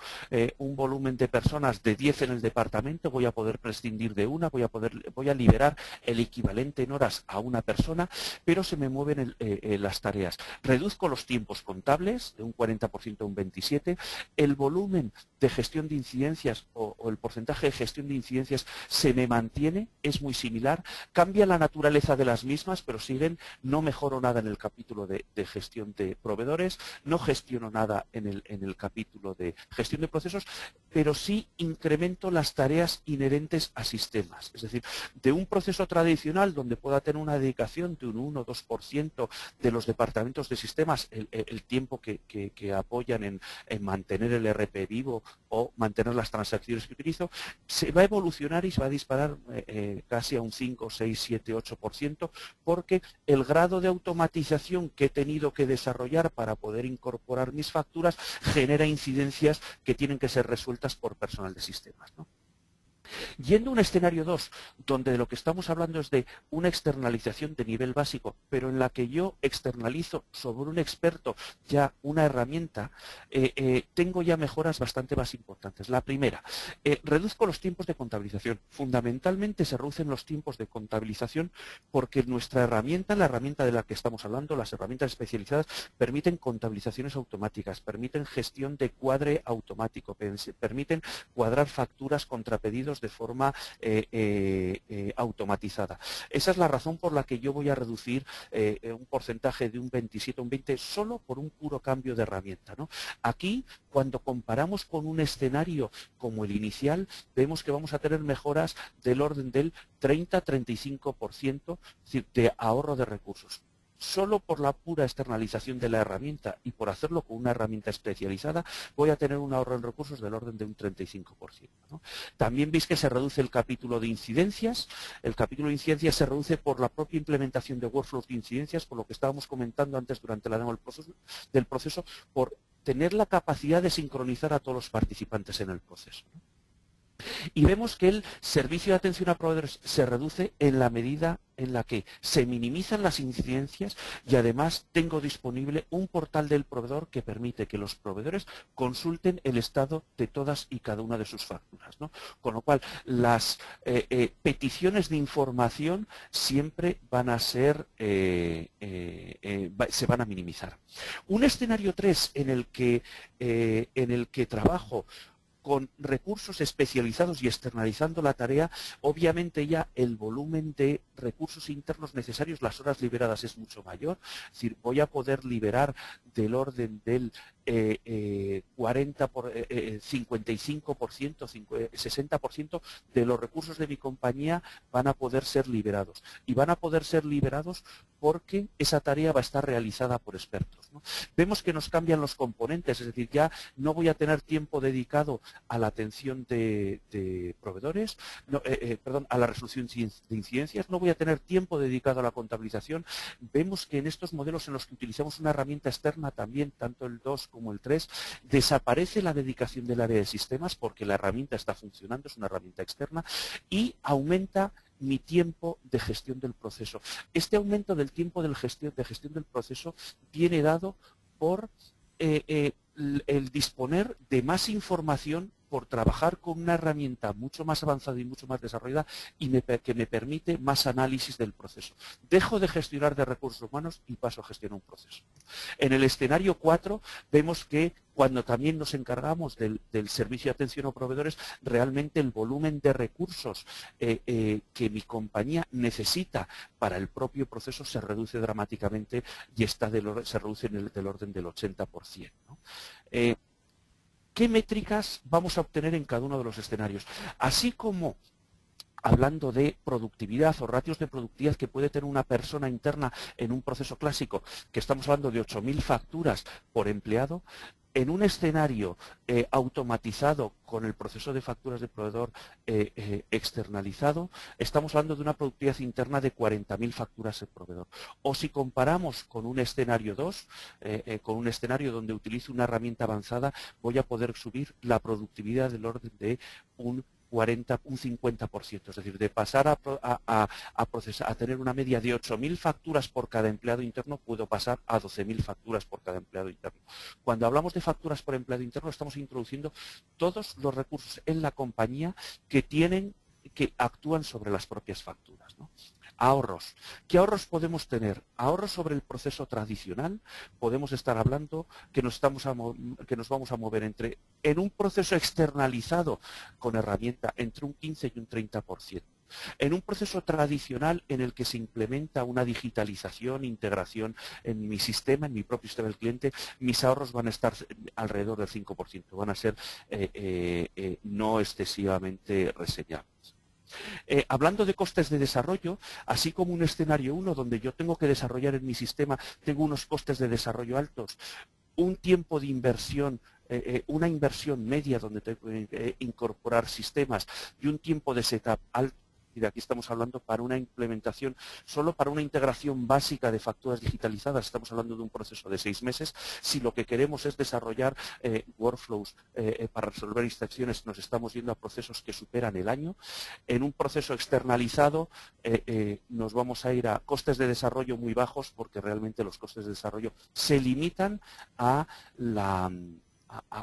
un volumen de personas de 10 en el departamento, voy a poder prescindir de una, voy a liberar el equivalente en horas a una persona, pero se me mueven las tareas. Reduzco los tiempos contables de un 40% a un 27%, el volumen de gestión de incidencias o el porcentaje de gestión de incidencias se me mantiene, es muy similar, cambia la naturaleza de las mismas, pero siguen. No mejoro nada en el capítulo de gestión de proveedores, no gestiono nada en el capítulo de gestión de procesos, pero sí incremento las tareas inherentes a sistemas. Es decir, de un proceso tradicional donde pueda tener una dedicación de un 1 o 2% de los departamentos de sistemas, el tiempo que apoyan en mantener el ERP vivo o mantener las transacciones que utilizo, se va a evolucionar y se va a disparar casi a un 5, 6, 7, 8%, porque el grado de automatización que he tenido que desarrollar para poder incorporar mis facturas genera incidencias que tienen que ser resueltas por personal de sistemas, ¿no? Yendo a un escenario 2, donde de lo que estamos hablando es de una externalización de nivel básico, pero en la que yo externalizo sobre un experto ya una herramienta, tengo ya mejoras bastante más importantes. La primera, reduzco los tiempos de contabilización. Fundamentalmente se reducen los tiempos de contabilización porque nuestra herramienta, la herramienta de la que estamos hablando, las herramientas especializadas, permiten contabilizaciones automáticas, permiten gestión de cuadre automático, permiten cuadrar facturas contra pedidos de forma automatizada. Esa es la razón por la que yo voy a reducir un porcentaje de un 27 a un 20 solo por un puro cambio de herramienta, ¿no? Aquí, cuando comparamos con un escenario como el inicial, vemos que vamos a tener mejoras del orden del 30-35% de ahorro de recursos. Solo por la pura externalización de la herramienta y por hacerlo con una herramienta especializada voy a tener un ahorro en recursos del orden de un 35%, ¿no? También veis que se reduce el capítulo de incidencias. El capítulo de incidencias se reduce por la propia implementación de workflows de incidencias, por lo que estábamos comentando antes durante la demo del proceso, por tener la capacidad de sincronizar a todos los participantes en el proceso, ¿no? Y vemos que el servicio de atención a proveedores se reduce en la medida en la que se minimizan las incidencias y además tengo disponible un portal del proveedor que permite que los proveedores consulten el estado de todas y cada una de sus facturas, ¿no? Con lo cual, las peticiones de información siempre van a ser, se van a minimizar. Un escenario 3 en el que trabajo con recursos especializados y externalizando la tarea, obviamente ya el volumen de recursos internos necesarios, las horas liberadas es mucho mayor. Es decir, voy a poder liberar del orden del 55%, 60% de los recursos de mi compañía van a poder ser liberados. Y van a poder ser liberados porque esa tarea va a estar realizada por expertos. ¿no? Vemos que nos cambian los componentes, es decir, ya no voy a tener tiempo dedicado a la atención de proveedores, no, perdón, a la resolución de incidencias, no voy a tener tiempo dedicado a la contabilización. Vemos que en estos modelos en los que utilizamos una herramienta externa también, tanto el 2 como el 3, desaparece la dedicación del área de sistemas porque la herramienta está funcionando, es una herramienta externa, y aumenta mi tiempo de gestión del proceso. Este aumento del tiempo de gestión del proceso viene dado por el disponer de más información, por trabajar con una herramienta mucho más avanzada y mucho más desarrollada y que me permite más análisis del proceso. Dejo de gestionar de recursos humanos y paso a gestionar un proceso. En el escenario 4 vemos que cuando también nos encargamos del servicio de atención a proveedores, realmente el volumen de recursos que mi compañía necesita para el propio proceso se reduce dramáticamente y se reduce en del orden del 80%, ¿no? ¿Qué métricas vamos a obtener en cada uno de los escenarios? Así como hablando de productividad o ratios de productividad que puede tener una persona interna en un proceso clásico, que estamos hablando de 8.000 facturas por empleado, en un escenario automatizado con el proceso de facturas de proveedor externalizado, estamos hablando de una productividad interna de 40.000 facturas por proveedor. O si comparamos con un escenario 2, con un escenario donde utilizo una herramienta avanzada, voy a poder subir la productividad del orden de un 50%, es decir, de pasar a tener una media de 8.000 facturas por cada empleado interno, puedo pasar a 12.000 facturas por cada empleado interno. Cuando hablamos de facturas por empleado interno, estamos introduciendo todos los recursos en la compañía que actúan sobre las propias facturas, ¿no? Ahorros. ¿Qué ahorros podemos tener? Ahorros sobre el proceso tradicional. Podemos estar hablando que nos vamos a mover en un proceso externalizado con herramienta entre un 15 y un 30%. En un proceso tradicional en el que se implementa una digitalización, integración en mi sistema, en mi propio sistema del cliente, mis ahorros van a estar alrededor del 5%. Van a ser no excesivamente reseñables. Hablando de costes de desarrollo, así como un escenario 1 donde yo tengo que desarrollar en mi sistema, tengo unos costes de desarrollo altos, un tiempo de inversión, una inversión media donde tengo que incorporar sistemas y un tiempo de setup alto. Y de aquí estamos hablando para una implementación, solo para una integración básica de facturas digitalizadas, estamos hablando de un proceso de 6 meses. Si lo que queremos es desarrollar workflows para resolver instrucciones, nos estamos yendo a procesos que superan el año. En un proceso externalizado nos vamos a ir a costes de desarrollo muy bajos porque realmente los costes de desarrollo se limitan a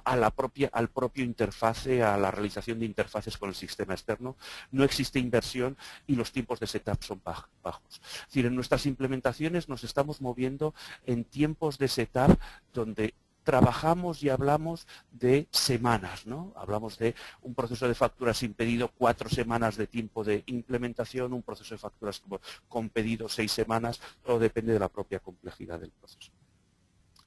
al propio interfase, a la realización de interfaces con el sistema externo. No existe inversión y los tiempos de setup son bajos. Es decir, en nuestras implementaciones nos estamos moviendo en tiempos de setup donde trabajamos y hablamos de semanas, ¿no? Hablamos de un proceso de facturas sin pedido, 4 semanas de tiempo de implementación, un proceso de facturas con pedido 6 semanas, todo depende de la propia complejidad del proceso.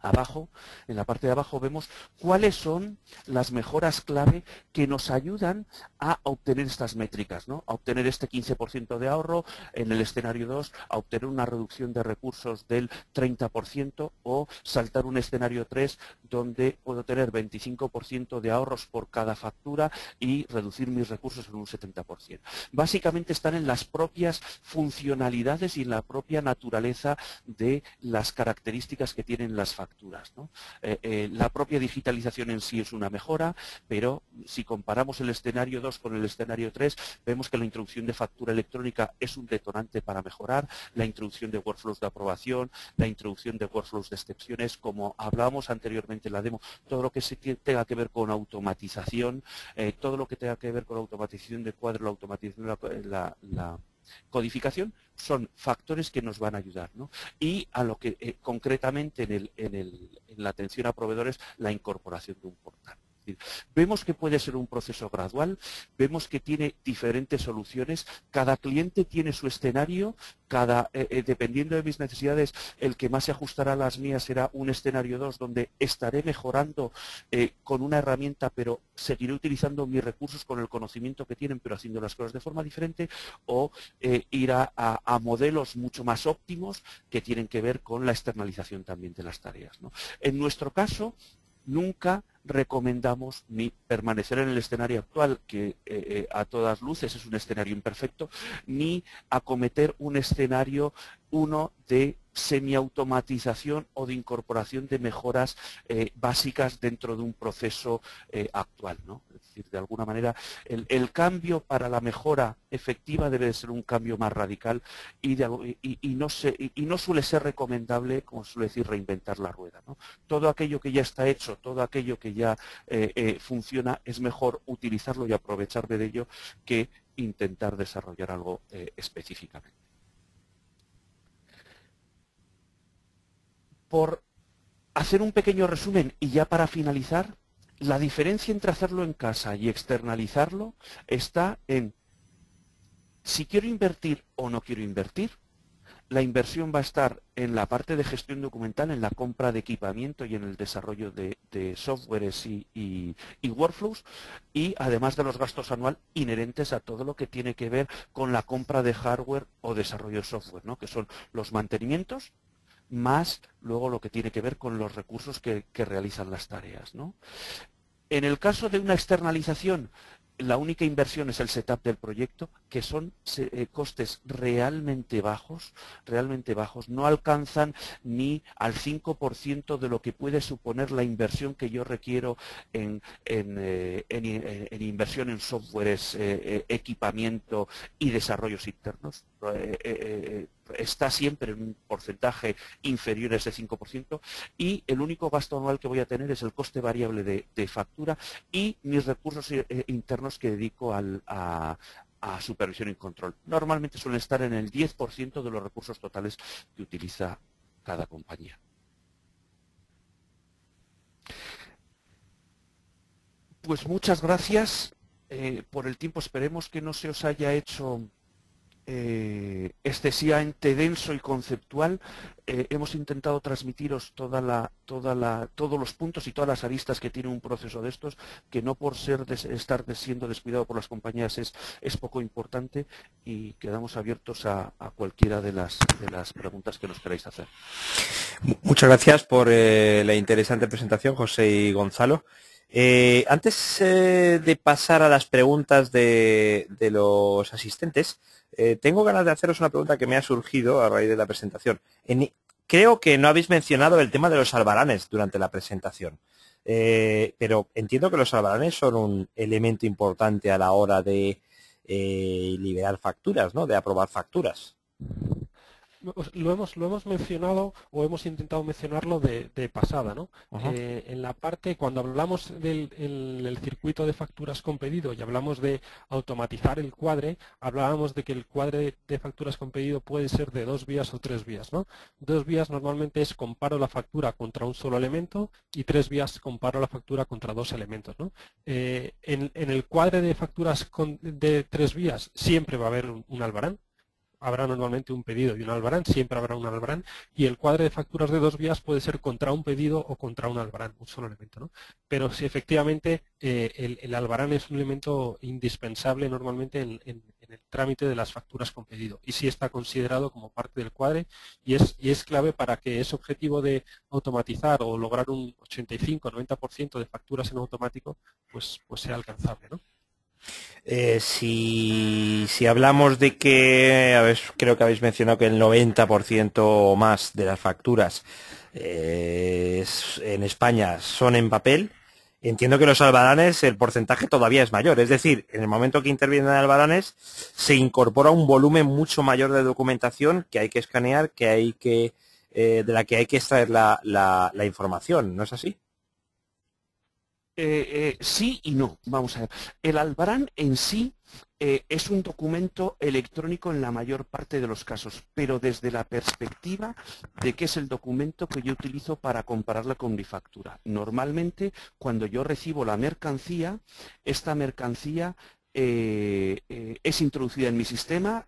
Abajo, en la parte de abajo vemos cuáles son las mejoras clave que nos ayudan a obtener estas métricas, ¿no? A obtener este 15% de ahorro en el escenario 2, a obtener una reducción de recursos del 30% o saltar un escenario 3 donde puedo tener 25% de ahorros por cada factura y reducir mis recursos en un 70%. Básicamente están en las propias funcionalidades y en la propia naturaleza de las características que tienen las facturas, ¿no? La propia digitalización en sí es una mejora, pero si comparamos el escenario 2 con el escenario 3, vemos que la introducción de factura electrónica es un detonante para mejorar, la introducción de workflows de aprobación, la introducción de workflows de excepciones, como hablábamos anteriormente en la demo, todo lo que tenga que ver con automatización, todo lo que tenga que ver con la automatización de cuadros, la automatización de la codificación, son factores que nos van a ayudar, ¿no? Y a lo que concretamente en la atención a proveedores, la incorporación de un portal. decir, vemos que puede ser un proceso gradual, vemos que tiene diferentes soluciones, cada cliente tiene su escenario, dependiendo de mis necesidades, el que más se ajustará a las mías será un escenario 2 donde estaré mejorando con una herramienta, pero seguiré utilizando mis recursos con el conocimiento que tienen, pero haciendo las cosas de forma diferente, o ir a modelos mucho más óptimos que tienen que ver con la externalización también de las tareas, ¿no? En nuestro caso, nunca recomendamos ni permanecer en el escenario actual, que a todas luces es un escenario imperfecto, ni acometer un escenario de semiautomatización o de incorporación de mejoras básicas dentro de un proceso actual, ¿no? Es decir, de alguna manera, el cambio para la mejora efectiva debe de ser un cambio más radical y no suele ser recomendable, como suele decir, reinventar la rueda, ¿no? Todo aquello que ya está hecho, todo aquello que ya funciona, es mejor utilizarlo y aprovecharme de ello que intentar desarrollar algo específicamente. Por hacer un pequeño resumen y ya para finalizar, la diferencia entre hacerlo en casa y externalizarlo está en si quiero invertir o no quiero invertir. La inversión va a estar en la parte de gestión documental, en la compra de equipamiento y en el desarrollo de softwares y workflows, y además de los gastos anuales inherentes a todo lo que tiene que ver con la compra de hardware o desarrollo de software, ¿no? Que son los mantenimientos, más luego lo que tiene que ver con los recursos que realizan las tareas, ¿no? En el caso de una externalización, la única inversión es el setup del proyecto, que son costes realmente bajos, no alcanzan ni al 5% de lo que puede suponer la inversión que yo requiero en inversión en softwares, equipamiento y desarrollos internos. Está siempre en un porcentaje inferior a ese 5%, y el único gasto anual que voy a tener es el coste variable de factura y mis recursos internos que dedico a supervisión y control. Normalmente suelen estar en el 10% de los recursos totales que utiliza cada compañía. Pues muchas gracias por el tiempo. Esperemos que no se os haya hecho excesivamente denso y conceptual. Hemos intentado transmitiros todos los puntos y todas las aristas que tiene un proceso de estos, que no por estar siendo descuidado por las compañías es poco importante, y quedamos abiertos a cualquiera de las preguntas que nos queráis hacer. Muchas gracias por la interesante presentación, José y Gonzalo. Antes de pasar a las preguntas de los asistentes, tengo ganas de haceros una pregunta que me ha surgido a raíz de la presentación. Creo que no habéis mencionado el tema de los albaranes durante la presentación, pero entiendo que los albaranes son un elemento importante a la hora de liberar facturas, ¿no? De aprobar facturas. Lo hemos mencionado o hemos intentado mencionarlo de pasada, ¿no? En la parte, cuando hablamos del circuito de facturas con pedido y hablamos de automatizar el cuadre, hablábamos de que el cuadre de facturas con pedido puede ser de 2 vías o 3 vías, ¿no? 2 vías normalmente es comparo la factura contra un solo elemento, y 3 vías comparo la factura contra 2 elementos, ¿no? En el cuadre de facturas de 3 vías siempre va a haber un albarán. Habrá normalmente un pedido y un albarán, siempre habrá un albarán, y el cuadro de facturas de 2 vías puede ser contra un pedido o contra un albarán, un solo elemento, ¿no? Pero si efectivamente el albarán es un elemento indispensable normalmente en el trámite de las facturas con pedido, y sí está considerado como parte del cuadre, y es clave para que ese objetivo de automatizar o lograr un 85-90% de facturas en automático pues sea alcanzable, ¿no? Si hablamos de que, creo que habéis mencionado que el 90% o más de las facturas en España son en papel, entiendo que los albaranes el porcentaje todavía es mayor. Es decir, en el momento que intervienen albaranes se incorpora un volumen mucho mayor de documentación que hay que escanear, de la que hay que extraer la información, ¿no es así? Sí y no. Vamos a ver. El albarán en sí es un documento electrónico en la mayor parte de los casos, pero desde la perspectiva de que es el documento que yo utilizo para compararla con mi factura. Normalmente, cuando yo recibo la mercancía, esta mercancía es introducida en mi sistema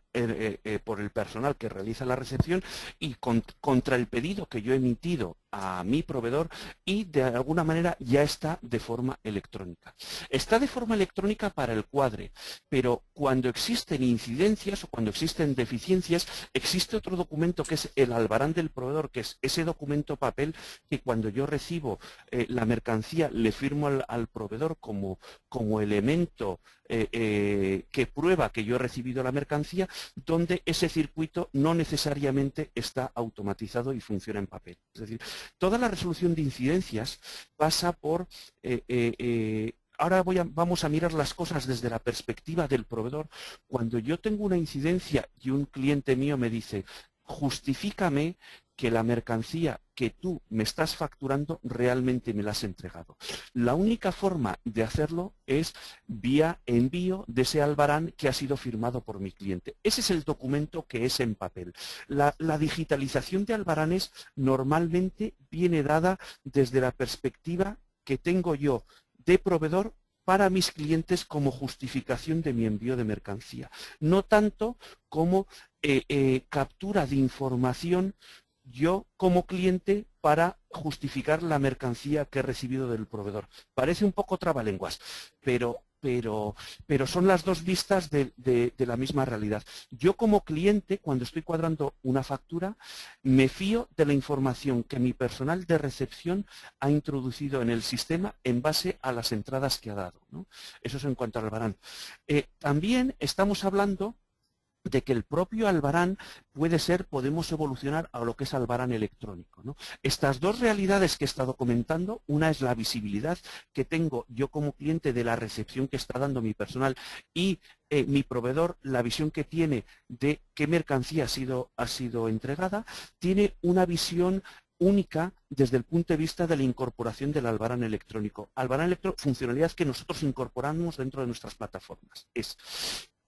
por el personal que realiza la recepción y contra el pedido que yo he emitido a mi proveedor, y de alguna manera ya está de forma electrónica. Está de forma electrónica para el cuadre, pero cuando existen incidencias o cuando existen deficiencias, existe otro documento que es el albarán del proveedor, que es ese documento papel que cuando yo recibo la mercancía le firmo al proveedor como elemento que prueba que yo he recibido la mercancía, donde ese circuito no necesariamente está automatizado y funciona en papel. Es decir, toda la resolución de incidencias pasa por... ahora vamos a mirar las cosas desde la perspectiva del proveedor. Cuando yo tengo una incidencia y un cliente mío me dice, justifícame que la mercancía que tú me estás facturando realmente me la has entregado. La única forma de hacerlo es vía envío de ese albarán que ha sido firmado por mi cliente. Ese es el documento que es en papel. La digitalización de albaranes normalmente viene dada desde la perspectiva que tengo yo de proveedor para mis clientes como justificación de mi envío de mercancía. No tanto como captura de información yo como cliente para justificar la mercancía que he recibido del proveedor. Parece un poco trabalenguas, pero son las dos vistas de la misma realidad. Yo como cliente, cuando estoy cuadrando una factura, me fío de la información que mi personal de recepción ha introducido en el sistema en base a las entradas que ha dado, ¿no? Eso es en cuanto al albarán. También estamos hablando de que el propio albarán podemos evolucionar a lo que es albarán electrónico, ¿no? Estas dos realidades que he estado comentando, una es la visibilidad que tengo yo como cliente de la recepción que está dando mi personal y mi proveedor, la visión que tiene de qué mercancía ha sido entregada, tiene una visión única desde el punto de vista de la incorporación del albarán electrónico. Albarán electrónico, funcionalidad que nosotros incorporamos dentro de nuestras plataformas. Es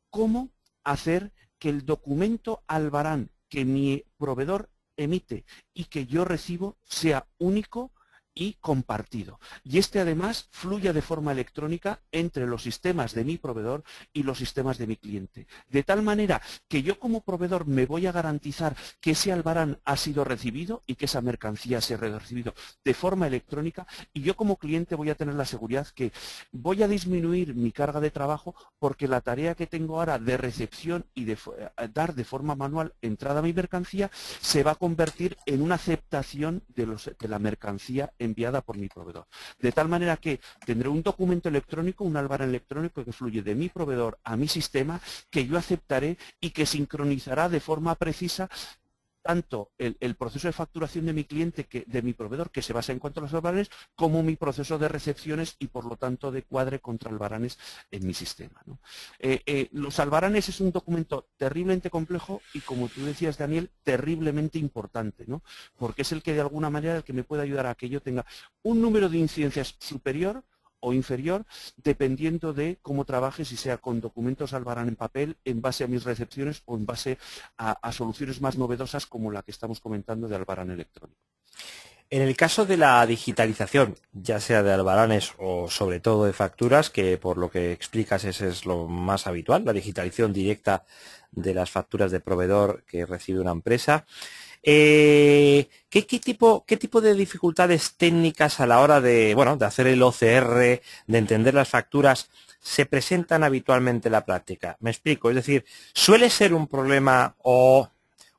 cómo hacer que el documento albarán que mi proveedor emite y que yo recibo sea único y compartido. Y este además fluya de forma electrónica entre los sistemas de mi proveedor y los sistemas de mi cliente. De tal manera que yo como proveedor me voy a garantizar que ese albarán ha sido recibido y que esa mercancía se ha recibido de forma electrónica, y yo como cliente voy a tener la seguridad que voy a disminuir mi carga de trabajo porque la tarea que tengo ahora de recepción y de dar de forma manual entrada a mi mercancía se va a convertir en una aceptación de la mercancía enviada por mi proveedor. De tal manera que tendré un documento electrónico, un albarán electrónico que fluye de mi proveedor a mi sistema, que yo aceptaré y que sincronizará de forma precisa tanto el proceso de facturación de mi cliente, de mi proveedor, que se basa en cuanto a los albaranes, como mi proceso de recepciones y, por lo tanto, de cuadre contra albaranes en mi sistema, ¿no? Los albaranes es un documento terriblemente complejo y, como tú decías, Daniel, terriblemente importante, ¿no? Porque es el que, de alguna manera, el que me puede ayudar a que yo tenga un número de incidencias superior o inferior, dependiendo de cómo trabaje, si sea con documentos albarán en papel, en base a mis recepciones o en base a soluciones más novedosas como la que estamos comentando de albarán electrónico. En el caso de la digitalización, ya sea de albaranes o sobre todo de facturas, que por lo que explicas ese es lo más habitual, la digitalización directa de las facturas de proveedor que recibe una empresa, ¿qué tipo de dificultades técnicas a la hora de hacer el OCR, de entender las facturas, se presentan habitualmente en la práctica? Me explico, es decir, ¿suele ser un problema o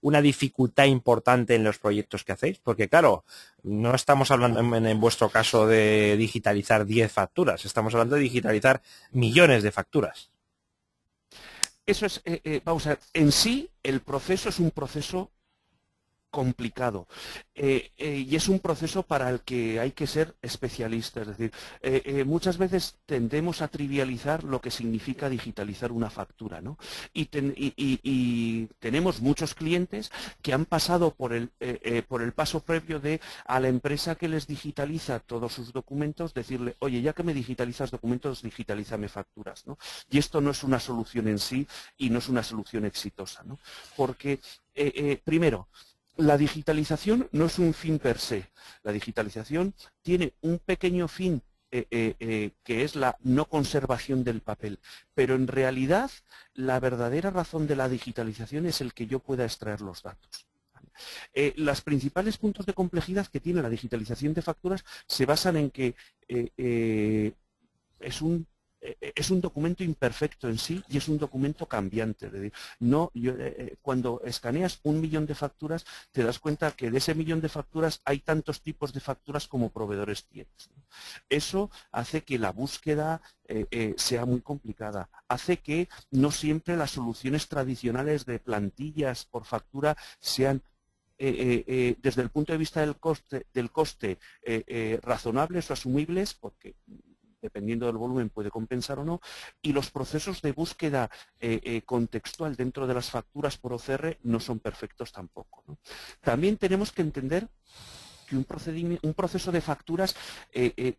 una dificultad importante en los proyectos que hacéis? Porque claro, no estamos hablando en vuestro caso de digitalizar 10 facturas, estamos hablando de digitalizar millones de facturas. Eso es, vamos a ver, en sí el proceso es un proceso complicado y es un proceso para el que hay que ser especialista. Es decir, muchas veces tendemos a trivializar lo que significa digitalizar una factura, ¿no? Y tenemos muchos clientes que han pasado por el paso previo de a la empresa que les digitaliza todos sus documentos, decirle, oye, ya que me digitalizas documentos, digitalízame facturas, ¿no? Y esto no es una solución en sí y no es una solución exitosa, ¿no? Porque, primero, la digitalización no es un fin per se. La digitalización tiene un pequeño fin que es la no conservación del papel. Pero en realidad la verdadera razón de la digitalización es el que yo pueda extraer los datos. Los principales puntos de complejidad que tiene la digitalización de facturas se basan en que es un documento imperfecto en sí y es un documento cambiante. Es decir, cuando escaneas 1 millón de facturas, te das cuenta que de ese 1 millón de facturas hay tantos tipos de facturas como proveedores tienes. Eso hace que la búsqueda sea muy complicada. Hace que no siempre las soluciones tradicionales de plantillas por factura sean desde el punto de vista del coste razonables o asumibles, porque dependiendo del volumen puede compensar o no, y los procesos de búsqueda contextual dentro de las facturas por OCR no son perfectos tampoco, ¿no? También tenemos que entender que un proceso de facturas,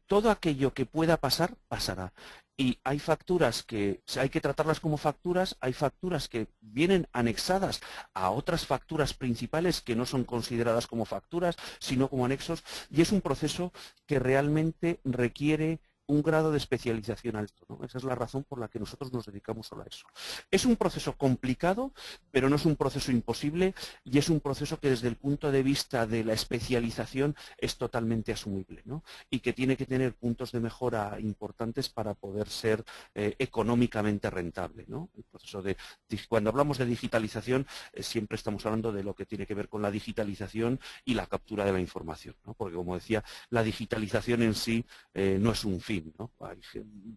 todo aquello que pueda pasar, pasará. Y hay facturas que hay que tratarlas como facturas, hay facturas que vienen anexadas a otras facturas principales que no son consideradas como facturas, sino como anexos, y es un proceso que realmente requiere un grado de especialización alto, ¿no? Esa es la razón por la que nosotros nos dedicamos solo a eso. Es un proceso complicado, pero no es un proceso imposible y es un proceso que desde el punto de vista de la especialización es totalmente asumible, ¿no? Y que tiene que tener puntos de mejora importantes para poder ser económicamente rentable, ¿no? El proceso cuando hablamos de digitalización siempre estamos hablando de lo que tiene que ver con la digitalización y la captura de la información, ¿no? Porque como decía, la digitalización en sí no es un fin, ¿no?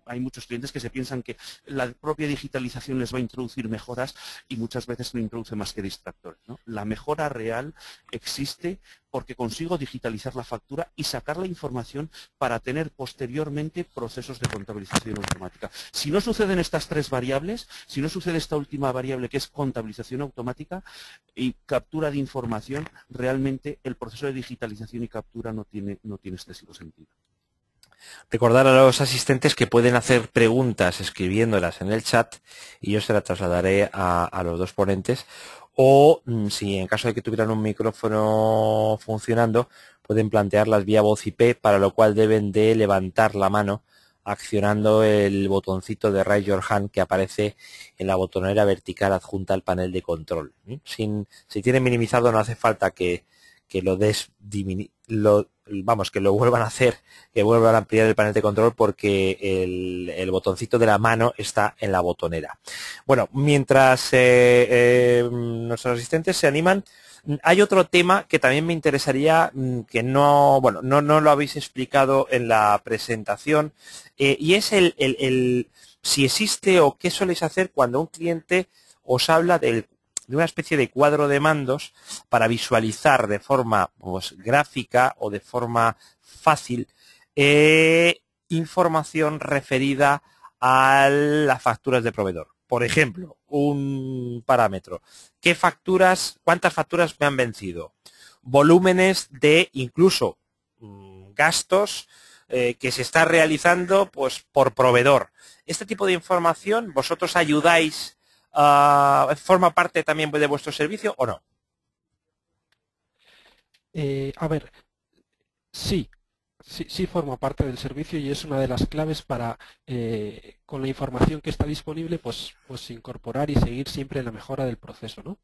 Hay muchos clientes que se piensan que la propia digitalización les va a introducir mejoras y muchas veces no introduce más que distractores, ¿no? La mejora real existe porque consigo digitalizar la factura y sacar la información para tener posteriormente procesos de contabilización automática. Si no suceden estas 3 variables, si no sucede esta última variable que es contabilización automática y captura de información, realmente el proceso de digitalización y captura no tiene excesivo sentido. Recordar a los asistentes que pueden hacer preguntas escribiéndolas en el chat y yo se las trasladaré a los dos ponentes, o si en caso de que tuvieran un micrófono funcionando pueden plantearlas vía voz IP, para lo cual deben de levantar la mano accionando el botoncito de Raise Your Hand que aparece en la botonera vertical adjunta al panel de control. Si tienen minimizado no hace falta que lo vuelvan a hacer, que vuelvan a ampliar el panel de control, porque el botoncito de la mano está en la botonera. Bueno, mientras nuestros asistentes se animan, hay otro tema que también me interesaría, que no lo habéis explicado en la presentación, y es si existe o qué soléis hacer cuando un cliente os habla de una especie de cuadro de mandos para visualizar de forma gráfica o de forma fácil información referida a las facturas de proveedor. Por ejemplo, un parámetro. ¿Cuántas facturas me han vencido? Volúmenes de incluso gastos que se está realizando pues por proveedor. Este tipo de información, ¿vosotros ayudáis? ¿Forma parte también de vuestro servicio o no? A ver, sí forma parte del servicio y es una de las claves para, con la información que está disponible, pues incorporar y seguir siempre la mejora del proceso, ¿no?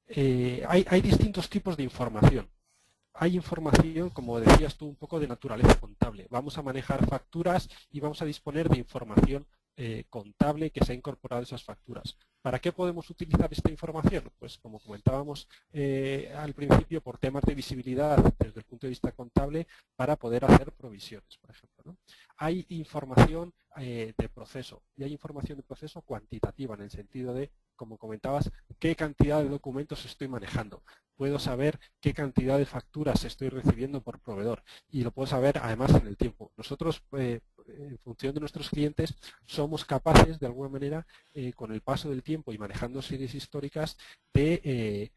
Hay distintos tipos de información. Hay información, como decías tú, un poco de naturaleza contable. Vamos a manejar facturas y vamos a disponer de información contable que se ha incorporado a esas facturas. ¿Para qué podemos utilizar esta información? Pues como comentábamos al principio, por temas de visibilidad desde el punto de vista contable, para poder hacer provisiones, por ejemplo, ¿no? Hay información de proceso y hay información de proceso cuantitativa en el sentido de, como comentabas, qué cantidad de documentos estoy manejando. Puedo saber qué cantidad de facturas estoy recibiendo por proveedor y lo puedo saber además en el tiempo. Nosotros, en función de nuestros clientes, somos capaces de alguna manera, con el paso del tiempo y manejando series históricas, de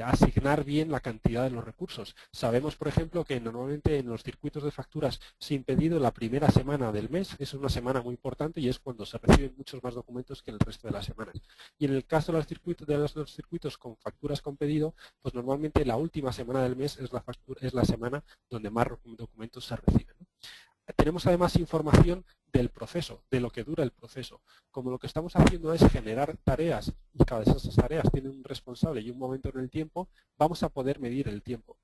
asignar bien la cantidad de los recursos. Sabemos, por ejemplo, que normalmente en los circuitos de facturas sin pedido la primera semana del mes es una semana muy importante y es cuando se reciben muchos más documentos que en el resto de las semanas. Y en el caso de los circuitos con facturas con pedido, pues normalmente la última semana del mes es la semana donde más documentos se reciben, ¿no? Tenemos además información del proceso, de lo que dura el proceso. Como lo que estamos haciendo es generar tareas y cada de esas tareas tiene un responsable y un momento en el tiempo, vamos a poder medir el tiempo.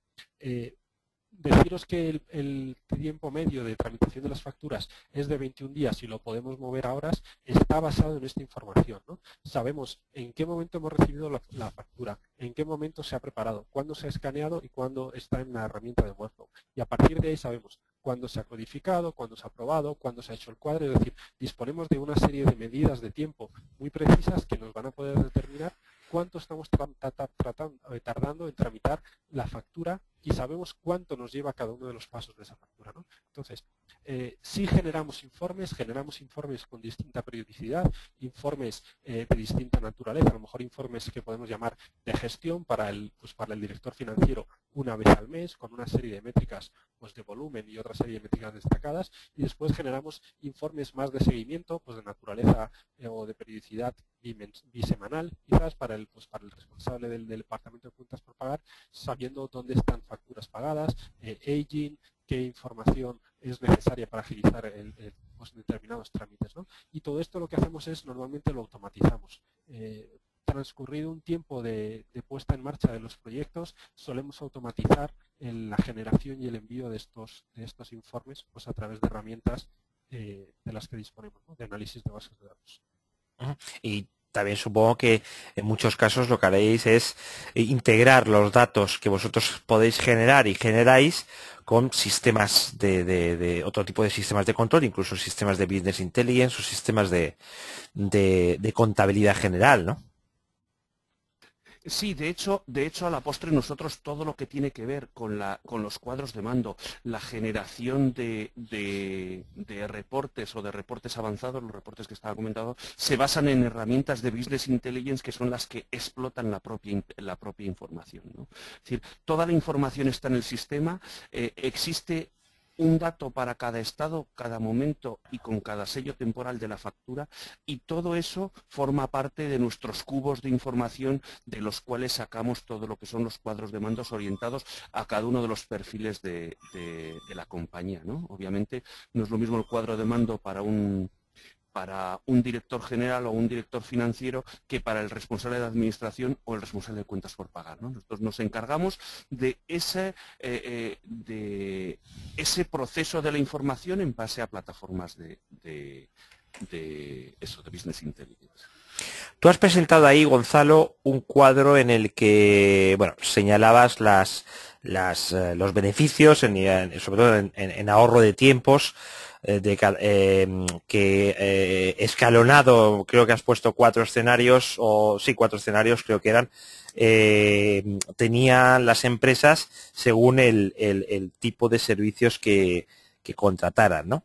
Deciros que el tiempo medio de tramitación de las facturas es de 21 días y lo podemos mover a horas, está basado en esta información, ¿no? Sabemos en qué momento hemos recibido la factura, en qué momento se ha preparado, cuándo se ha escaneado y cuándo está en la herramienta de workflow. Y a partir de ahí sabemos cuándo se ha codificado, cuándo se ha aprobado, cuándo se ha hecho el cuadro. Es decir, disponemos de una serie de medidas de tiempo muy precisas que nos van a poder determinar cuánto estamos tardando en tramitar la factura y sabemos cuánto nos lleva cada uno de los pasos de esa factura, ¿no? Entonces, sí generamos informes con distinta periodicidad, informes de distinta naturaleza, a lo mejor informes que podemos llamar de gestión para el director financiero una vez al mes, con una serie de métricas pues, de volumen y otra serie de métricas destacadas, y después generamos informes más de seguimiento, pues de naturaleza o de periodicidad bisemanal, quizás para el responsable del departamento de cuentas por pagar, sabiendo dónde están facturas pagadas, aging, qué información es necesaria para agilizar determinados trámites, ¿no? Y todo esto lo que hacemos es, normalmente lo automatizamos. Transcurrido un tiempo de puesta en marcha de los proyectos, solemos automatizar la generación y el envío de estos informes pues a través de herramientas de las que disponemos, ¿no? De análisis de bases de datos. Y también supongo que en muchos casos lo que haréis es integrar los datos que vosotros podéis generar y generáis con sistemas de otro tipo de sistemas de control, incluso sistemas de business intelligence o sistemas de contabilidad general, ¿no? Sí, de hecho, a la postre nosotros todo lo que tiene que ver con los cuadros de mando, la generación de reportes o de reportes avanzados, los reportes que estaba comentando, se basan en herramientas de Business Intelligence que son las que explotan la propia información, ¿no? Es decir, toda la información está en el sistema, existe un dato para cada estado, cada momento y con cada sello temporal de la factura, y todo eso forma parte de nuestros cubos de información de los cuales sacamos todo lo que son los cuadros de mandos orientados a cada uno de los perfiles de la compañía, ¿no? Obviamente no es lo mismo el cuadro de mando para un director general o un director financiero que para el responsable de administración o el responsable de cuentas por pagar, ¿no? Nosotros nos encargamos de ese proceso de la información en base a plataformas de Business Intelligence. Tú has presentado ahí, Gonzalo, un cuadro en el que, bueno, señalabas los beneficios, sobre todo en ahorro de tiempos, escalonado, creo que has puesto 4 escenarios, cuatro escenarios creo que eran, tenían las empresas según el tipo de servicios que contrataran, ¿no?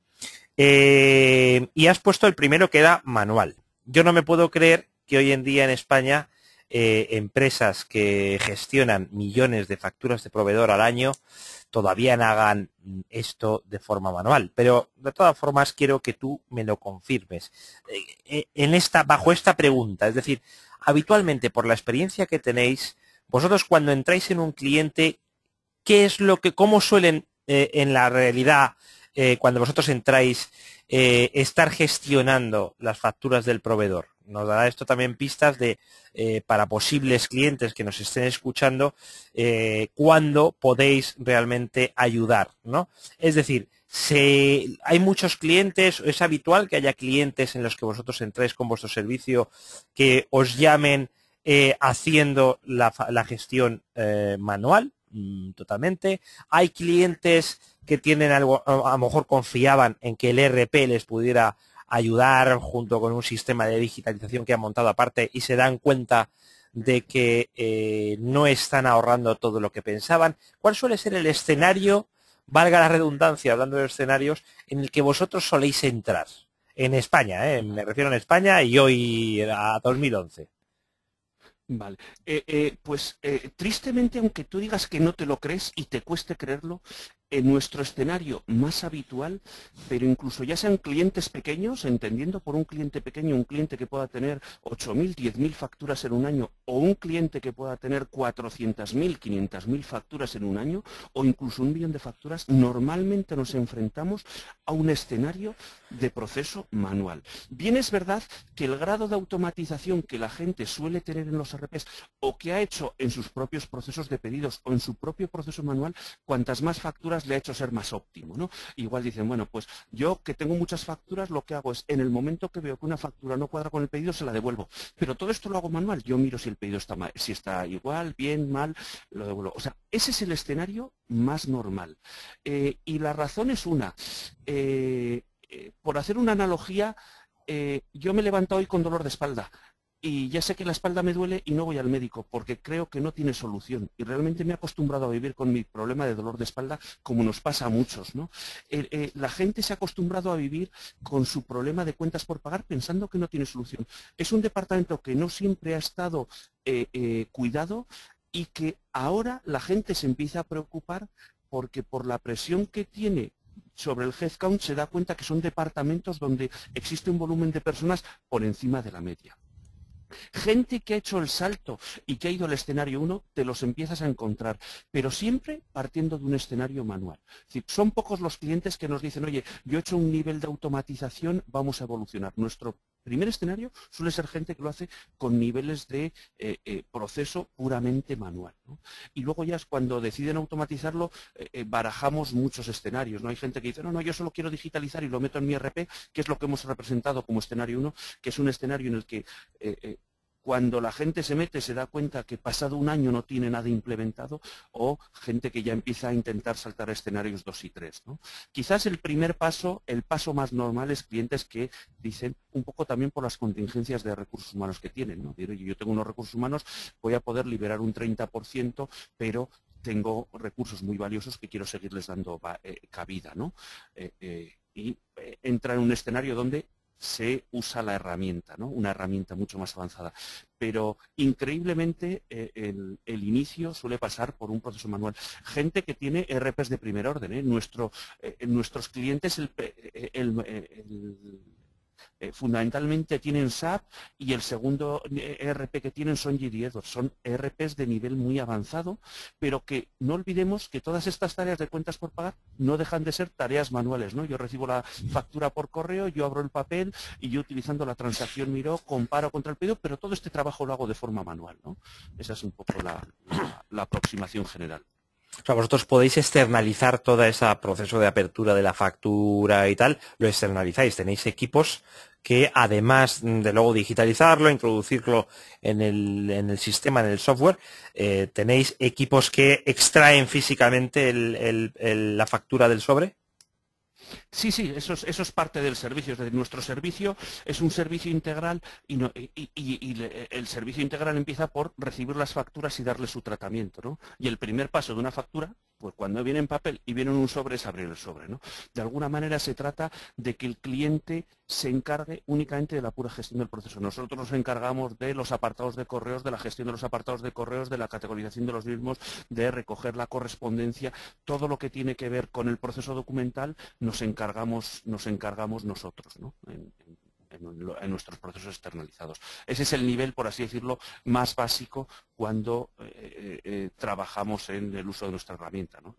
Y has puesto el primero que era manual. Yo no me puedo creer que hoy en día en España empresas que gestionan millones de facturas de proveedor al año todavía no hagan esto de forma manual. Pero de todas formas quiero que tú me lo confirmes. Bajo esta pregunta, es decir, habitualmente por la experiencia que tenéis, vosotros cuando entráis en un cliente, ¿cómo suelen en la realidad cuando vosotros entráis estar gestionando las facturas del proveedor? Nos dará esto también pistas para posibles clientes que nos estén escuchando cuándo podéis realmente ayudar, ¿no? Es decir, hay muchos clientes, es habitual que haya clientes en los que vosotros entréis con vuestro servicio que os llamen haciendo la gestión manual, totalmente. Hay clientes que tienen algo, a lo mejor confiaban en que el ERP les pudiera ayudar junto con un sistema de digitalización que han montado aparte y se dan cuenta de que no están ahorrando todo lo que pensaban. ¿Cuál suele ser el escenario, valga la redundancia, hablando de escenarios, en el que vosotros soléis entrar? En España, me refiero a España y hoy a 2011. Vale. Tristemente, aunque tú digas que no te lo crees y te cueste creerlo, en nuestro escenario más habitual, pero incluso ya sean clientes pequeños, entendiendo por un cliente pequeño un cliente que pueda tener 8.000, 10.000 facturas en un año, o un cliente que pueda tener 400.000, 500.000 facturas en un año, o incluso 1.000.000 de facturas, normalmente nos enfrentamos a un escenario de proceso manual. Bien es verdad que el grado de automatización que la gente suele tener en los RPs o que ha hecho en sus propios procesos de pedidos o en su propio proceso manual, cuantas más facturas le ha hecho ser más óptimo, ¿no? Igual dicen, bueno, pues yo que tengo muchas facturas, lo que hago es, en el momento que veo que una factura no cuadra con el pedido, se la devuelvo. Pero todo esto lo hago manual. Yo miro si el pedido está mal, si está igual, bien, mal, lo devuelvo. O sea, ese es el escenario más normal. Y la razón es una. Por hacer una analogía, yo me levanto hoy con dolor de espalda. Y ya sé que la espalda me duele y no voy al médico porque creo que no tiene solución. Y realmente me he acostumbrado a vivir con mi problema de dolor de espalda como nos pasa a muchos, ¿no? La gente se ha acostumbrado a vivir con su problema de cuentas por pagar pensando que no tiene solución. Es un departamento que no siempre ha estado cuidado y que ahora la gente se empieza a preocupar porque por la presión que tiene sobre el headcount se da cuenta que son departamentos donde existe un volumen de personas por encima de la media. Gente que ha hecho el salto y que ha ido al escenario 1, te los empiezas a encontrar, pero siempre partiendo de un escenario manual. Es decir, son pocos los clientes que nos dicen, oye, yo he hecho un nivel de automatización, vamos a evolucionar. Nuestro primer escenario suele ser gente que lo hace con niveles de proceso puramente manual, ¿no? Y luego ya es cuando deciden automatizarlo, barajamos muchos escenarios, ¿no? Hay gente que dice, no, yo solo quiero digitalizar y lo meto en mi ERP, que es lo que hemos representado como escenario 1, que es un escenario en el que cuando la gente se mete se da cuenta que pasado un año no tiene nada implementado, o gente que ya empieza a intentar saltar a escenarios 2 y 3, ¿no? Quizás el primer paso, el paso más normal es clientes que dicen, un poco también por las contingencias de recursos humanos que tienen, ¿no? Yo tengo unos recursos humanos, voy a poder liberar un 30%, pero tengo recursos muy valiosos que quiero seguirles dando cabida, ¿no? Y entra en un escenario donde se usa la herramienta, ¿no? Una herramienta mucho más avanzada. Pero increíblemente el inicio suele pasar por un proceso manual. Gente que tiene ERPs de primer orden, ¿eh? Nuestros clientes fundamentalmente tienen SAP y el segundo ERP que tienen son GD-Edwards. Son ERPs de nivel muy avanzado, pero que no olvidemos que todas estas tareas de cuentas por pagar no dejan de ser tareas manuales, ¿no? Yo recibo la factura por correo, yo abro el papel y yo utilizando la transacción Miro comparo contra el pedido, pero todo este trabajo lo hago de forma manual, ¿no? Esa es un poco la aproximación general. O sea, vosotros podéis externalizar todo ese proceso de apertura de la factura y tal, lo externalizáis, tenéis equipos que además de luego digitalizarlo, introducirlo en el sistema, en el software, tenéis equipos que extraen físicamente la factura del sobre. Sí, eso es parte del servicio. Es decir, nuestro servicio es un servicio integral y el servicio integral empieza por recibir las facturas y darle su tratamiento, ¿no? Y el primer paso de una factura, pues cuando viene en papel y viene en un sobre, es abrir el sobre, ¿no? De alguna manera se trata de que el cliente se encargue únicamente de la pura gestión del proceso. Nosotros nos encargamos de los apartados de correos, de la gestión de los apartados de correos, de la categorización de los mismos, de recoger la correspondencia, todo lo que tiene que ver con el proceso documental nos encargamos nosotros, ¿no? En nuestros procesos externalizados. Ese es el nivel, por así decirlo, más básico cuando trabajamos en el uso de nuestra herramienta, ¿no?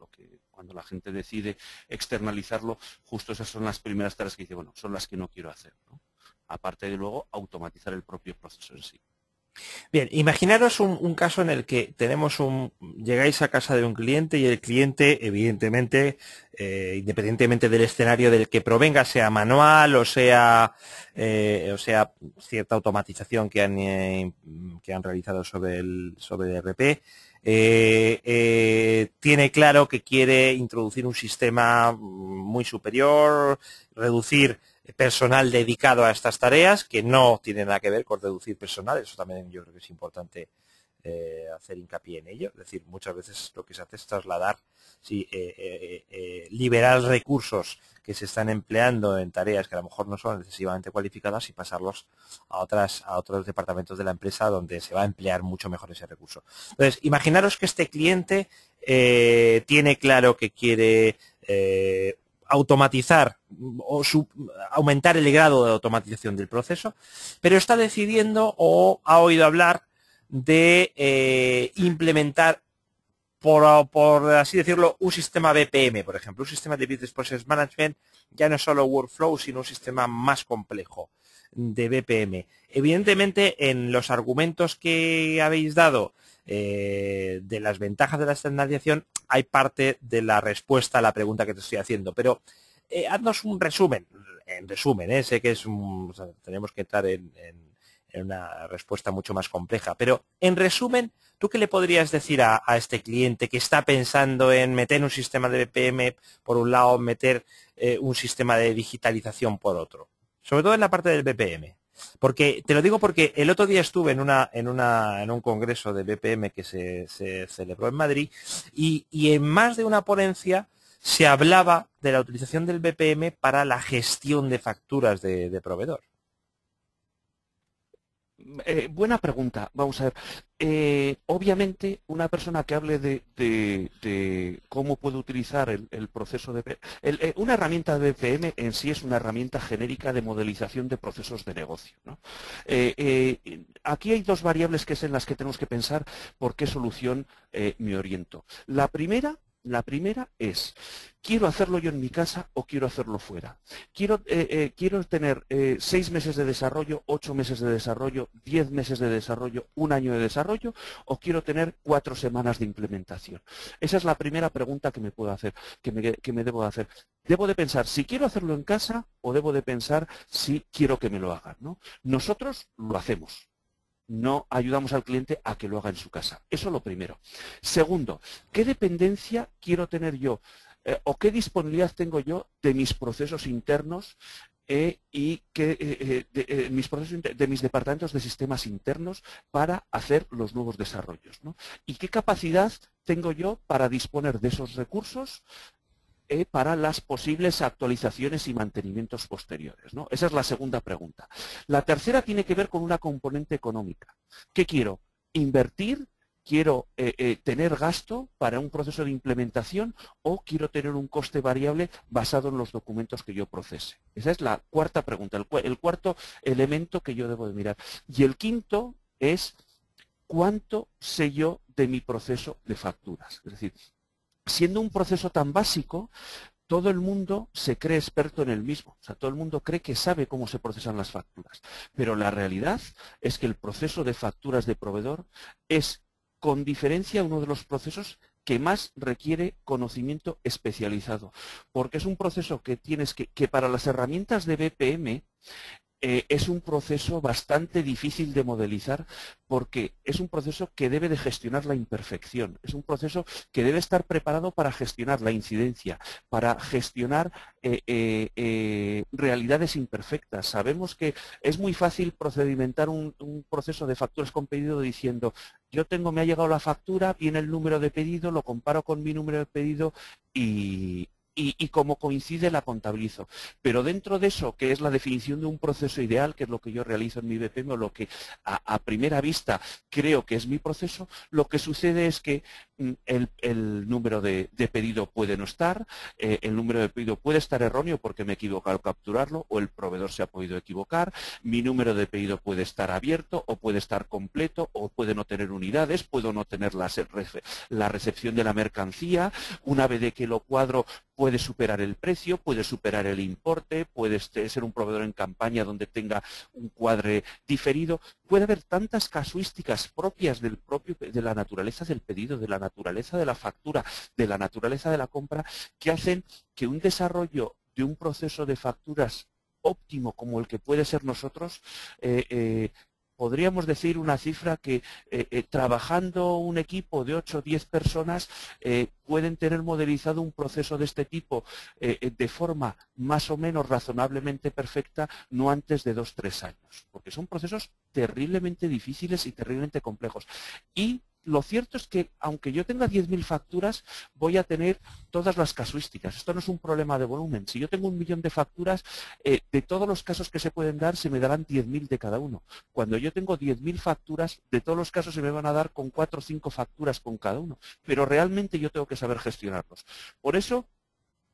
Cuando la gente decide externalizarlo, justo esas son las primeras tareas que dice, bueno, son las que no quiero hacer, ¿no? Aparte de luego automatizar el propio proceso en sí. Bien, imaginaros un caso en el que llegáis a casa de un cliente y el cliente, evidentemente, independientemente del escenario del que provenga, sea manual o sea cierta automatización que han realizado sobre el ERP, tiene claro que quiere introducir un sistema muy superior, reducir personal dedicado a estas tareas, que no tiene nada que ver con reducir personal. Eso también yo creo que es importante hacer hincapié en ello. Es decir, muchas veces lo que se hace es trasladar, sí, liberar recursos que se están empleando en tareas que a lo mejor no son excesivamente cualificadas y pasarlos a otros departamentos de la empresa donde se va a emplear mucho mejor ese recurso. Entonces, imaginaros que este cliente tiene claro que quiere automatizar o aumentar el grado de automatización del proceso, pero está decidiendo o ha oído hablar de implementar, por así decirlo, un sistema BPM, por ejemplo, un sistema de Business Process Management, ya no solo workflow, sino un sistema más complejo de BPM. Evidentemente, en los argumentos que habéis dado de las ventajas de la estandarización, hay parte de la respuesta a la pregunta que te estoy haciendo, pero haznos un resumen. En resumen, sé que o sea, tenemos que entrar en una respuesta mucho más compleja, pero en resumen, ¿tú qué le podrías decir a este cliente que está pensando en meter un sistema de BPM por un lado, meter un sistema de digitalización por otro? Sobre todo en la parte del BPM. Porque te lo digo porque el otro día estuve en un congreso de BPM que se celebró en Madrid y en más de una ponencia se hablaba de la utilización del BPM para la gestión de facturas de proveedor. Buena pregunta. Vamos a ver. Obviamente, una persona que hable de cómo puede utilizar el proceso de... una herramienta de BPM en sí es una herramienta genérica de modelización de procesos de negocio, ¿no? Aquí hay dos variables que es en las que tenemos que pensar por qué solución me oriento. La primera es, ¿quiero hacerlo yo en mi casa o quiero hacerlo fuera? Quiero tener 6 meses de desarrollo, 8 meses de desarrollo, 10 meses de desarrollo, 1 año de desarrollo, o quiero tener 4 semanas de implementación. Esa es la primera pregunta que me puedo hacer, que me debo de hacer. Debo de pensar si quiero hacerlo en casa o debo de pensar si quiero que me lo hagan, ¿no? Nosotros lo hacemos. No ayudamos al cliente a que lo haga en su casa. Eso es lo primero. Segundo, ¿qué dependencia quiero tener yo o qué disponibilidad tengo yo de mis procesos internos y de mis departamentos de sistemas internos para hacer los nuevos desarrollos, ¿no? ¿Y qué capacidad tengo yo para disponer de esos recursos para las posibles actualizaciones y mantenimientos posteriores, ¿no? Esa es la segunda pregunta. La tercera tiene que ver con una componente económica. ¿Qué quiero? ¿Invertir? ¿Quiero tener gasto para un proceso de implementación o quiero tener un coste variable basado en los documentos que yo procese? Esa es la cuarta pregunta, el cuarto elemento que yo debo de mirar. Y el quinto es ¿cuánto sé yo de mi proceso de facturas? Es decir, siendo un proceso tan básico, todo el mundo se cree experto en el mismo. O sea, todo el mundo cree que sabe cómo se procesan las facturas. Pero la realidad es que el proceso de facturas de proveedor es, con diferencia, uno de los procesos que más requiere conocimiento especializado. Porque es un proceso que que para las herramientas de BPM, es un proceso bastante difícil de modelizar porque es un proceso que debe de gestionar la imperfección, es un proceso que debe estar preparado para gestionar la incidencia, para gestionar realidades imperfectas. Sabemos que es muy fácil procedimentar un proceso de facturas con pedido diciendo me ha llegado la factura, viene el número de pedido, lo comparo con mi número de pedido y como coincide la contabilizo. Pero dentro de eso, que es la definición de un proceso ideal, que es lo que yo realizo en mi BPM o lo que a primera vista creo que es mi proceso, lo que sucede es que el número de pedido puede no estar, el número de pedido puede estar erróneo porque me he equivocado al capturarlo o el proveedor se ha podido equivocar, mi número de pedido puede estar abierto o puede estar completo o puede no tener unidades, puedo no tener la recepción de la mercancía, una vez de que lo cuadro puede superar el precio, puede superar el importe, puede ser un proveedor en campaña donde tenga un cuadre diferido. Puede haber tantas casuísticas propias de la naturaleza del pedido, de la naturaleza de la factura, de la naturaleza de la compra, que hacen que un desarrollo de un proceso de facturas óptimo como el que puede ser nosotros, podríamos decir una cifra que trabajando un equipo de 8 o 10 personas pueden tener modelizado un proceso de este tipo de forma más o menos razonablemente perfecta, no antes de 2 o 3 años, porque son procesos terriblemente difíciles y terriblemente complejos. Y lo cierto es que, aunque yo tenga 10.000 facturas, voy a tener todas las casuísticas. Esto no es un problema de volumen. Si yo tengo 1.000.000 de facturas, de todos los casos que se pueden dar, se me darán 10.000 de cada uno. Cuando yo tengo 10.000 facturas, de todos los casos se me van a dar con 4 o 5 facturas con cada uno. Pero realmente yo tengo que saber gestionarlos. Por eso,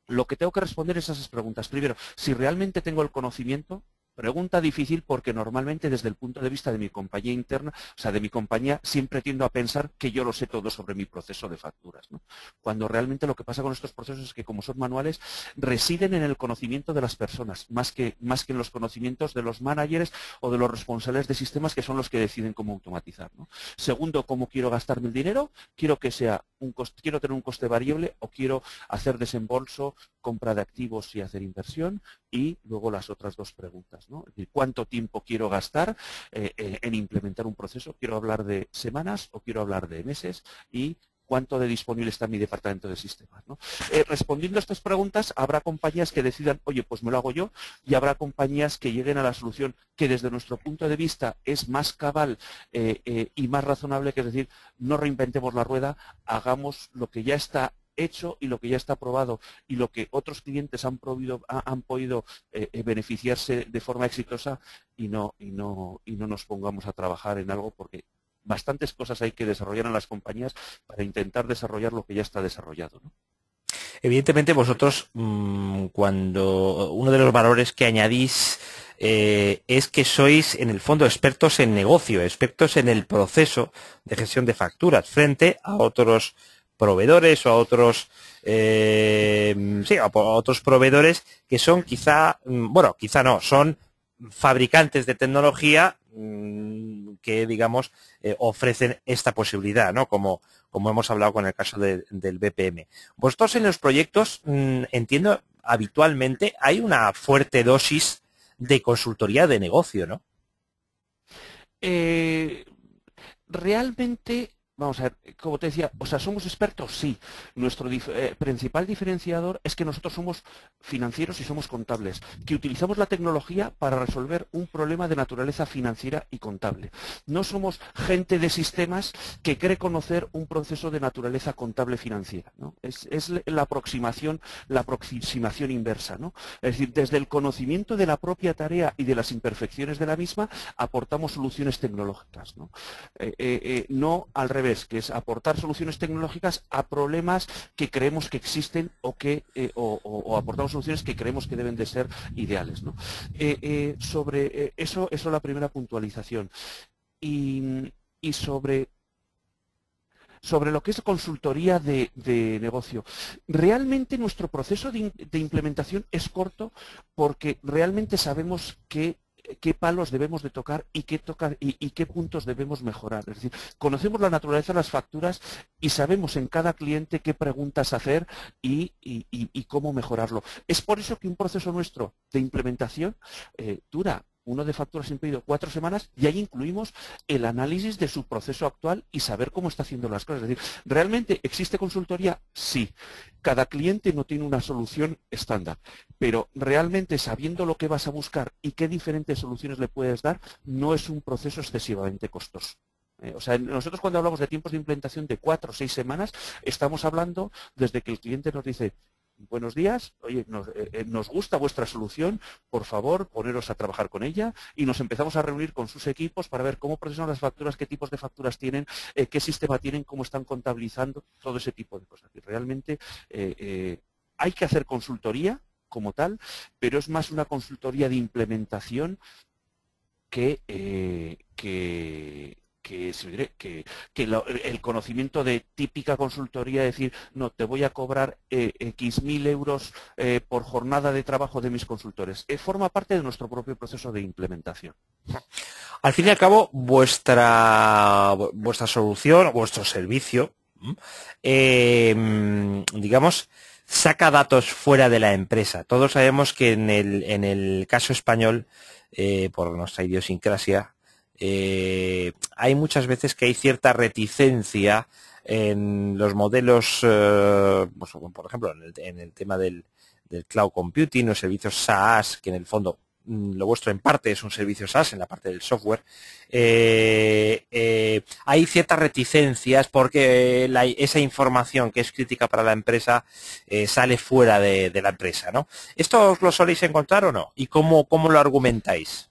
lo que tengo que responder es a esas preguntas. Primero, si realmente tengo el conocimiento. Pregunta difícil porque normalmente desde el punto de vista de mi compañía interna, o sea, de mi compañía, siempre tiendo a pensar que yo lo sé todo sobre mi proceso de facturas, ¿no? Cuando realmente lo que pasa con estos procesos es que, como son manuales, residen en el conocimiento de las personas, más que en los conocimientos de los managers o de los responsables de sistemas, que son los que deciden cómo automatizar, ¿no? Segundo, ¿cómo quiero gastarme el dinero? Quiero tener un coste variable o quiero hacer desembolso, compra de activos y hacer inversión. Y luego las otras 2 preguntas, ¿no? Es decir, ¿cuánto tiempo quiero gastar en implementar un proceso? ¿Quiero hablar de semanas o quiero hablar de meses? Y ¿cuánto de disponible está mi departamento de sistemas, ¿no? Respondiendo a estas preguntas, habrá compañías que decidan, oye, pues me lo hago yo, y habrá compañías que lleguen a la solución que desde nuestro punto de vista es más cabal y más razonable, que es decir, no reinventemos la rueda, hagamos lo que ya está hecho y lo que ya está aprobado y lo que otros clientes han podido beneficiarse de forma exitosa, y no nos pongamos a trabajar en algo, porque bastantes cosas hay que desarrollar en las compañías para intentar desarrollar lo que ya está desarrollado, ¿no? Evidentemente vosotros, cuando uno de los valores que añadís es que sois en el fondo expertos en negocio, expertos en el proceso de gestión de facturas frente a otros proveedores o a otros a otros proveedores que son quizá no, son fabricantes de tecnología que, digamos, ofrecen esta posibilidad, ¿no? Como hemos hablado con el caso del BPM. Vosotros en los proyectos, entiendo, habitualmente hay una fuerte dosis de consultoría de negocio, ¿no? Realmente, vamos a ver, como te decía, o sea, ¿somos expertos? Sí. Nuestro principal diferenciador es que nosotros somos financieros y somos contables, que utilizamos la tecnología para resolver un problema de naturaleza financiera y contable. No somos gente de sistemas que cree conocer un proceso de naturaleza contable financiera, ¿no? Es la aproximación inversa, ¿no? Es decir, desde el conocimiento de la propia tarea y de las imperfecciones de la misma, aportamos soluciones tecnológicas, ¿no? No al revés, que es aportar soluciones tecnológicas a problemas que creemos que existen o aportamos soluciones que creemos que deben de ser ideales, ¿no? Sobre eso la primera puntualización. Y sobre lo que es consultoría de negocio. Realmente nuestro proceso de implementación es corto, porque realmente sabemos qué palos debemos de tocar y qué puntos debemos mejorar. Es decir, conocemos la naturaleza de las facturas y sabemos en cada cliente qué preguntas hacer y cómo mejorarlo. Es por eso que un proceso nuestro de implementación dura, uno de facturas sin pedido, 4 semanas, y ahí incluimos el análisis de su proceso actual y saber cómo está haciendo las cosas. Es decir, ¿realmente existe consultoría? Sí. Cada cliente no tiene una solución estándar, pero realmente, sabiendo lo que vas a buscar y qué diferentes soluciones le puedes dar, no es un proceso excesivamente costoso. O sea, nosotros cuando hablamos de tiempos de implementación de 4 o 6 semanas, estamos hablando desde que el cliente nos dice: buenos días, oye, nos gusta vuestra solución, por favor, poneros a trabajar con ella, y nos empezamos a reunir con sus equipos para ver cómo procesan las facturas, qué tipos de facturas tienen, qué sistema tienen, cómo están contabilizando, todo ese tipo de cosas. Y realmente hay que hacer consultoría como tal, pero es más una consultoría de implementación que el conocimiento de típica consultoría, decir, no, te voy a cobrar X mil euros por jornada de trabajo de mis consultores. Forma parte de nuestro propio proceso de implementación. Al fin y al cabo, vuestra solución, vuestro servicio, digamos, saca datos fuera de la empresa. Todos sabemos que en el caso español, por nuestra idiosincrasia, hay muchas veces que hay cierta reticencia en los modelos, pues, por ejemplo, en el tema del cloud computing, los servicios SaaS, que en el fondo lo vuestro en parte es un servicio SaaS, en la parte del software. Hay ciertas reticencias porque esa información que es crítica para la empresa sale fuera de la empresa, ¿no? ¿Esto os lo soléis encontrar o no? ¿Y cómo lo argumentáis?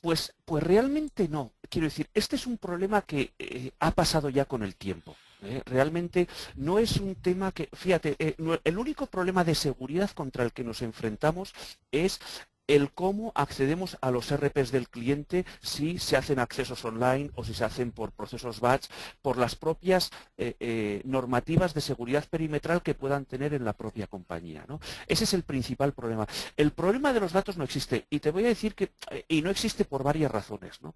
Pues realmente no. Quiero decir, este es un problema que ha pasado ya con el tiempo. Realmente no es un tema que, fíjate, el único problema de seguridad contra el que nos enfrentamos es el cómo accedemos a los RPs del cliente, si se hacen accesos online o si se hacen por procesos batch, por las propias normativas de seguridad perimetral que puedan tener en la propia compañía, ¿no? Ese es el principal problema. El problema de los datos no existe, y te voy a decir que, y no existe por varias razones, ¿no?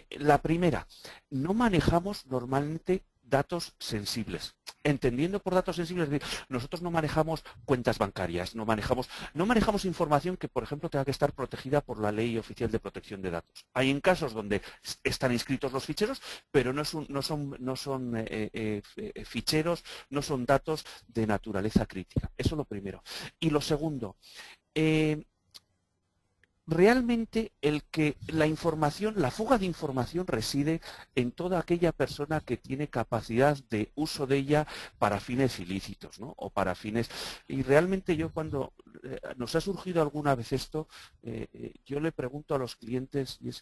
La primera, no manejamos normalmente datos sensibles. Entendiendo por datos sensibles, nosotros no manejamos cuentas bancarias, no manejamos información que, por ejemplo, tenga que estar protegida por la Ley Oficial de Protección de Datos. Hay en casos donde están inscritos los ficheros, pero no son ficheros, no son datos de naturaleza crítica. Eso es lo primero. Y lo segundo, realmente la fuga de información reside en toda aquella persona que tiene capacidad de uso de ella para fines ilícitos, ¿no? O para fines... Y realmente yo cuando nos ha surgido alguna vez esto, yo le pregunto a los clientes, y es,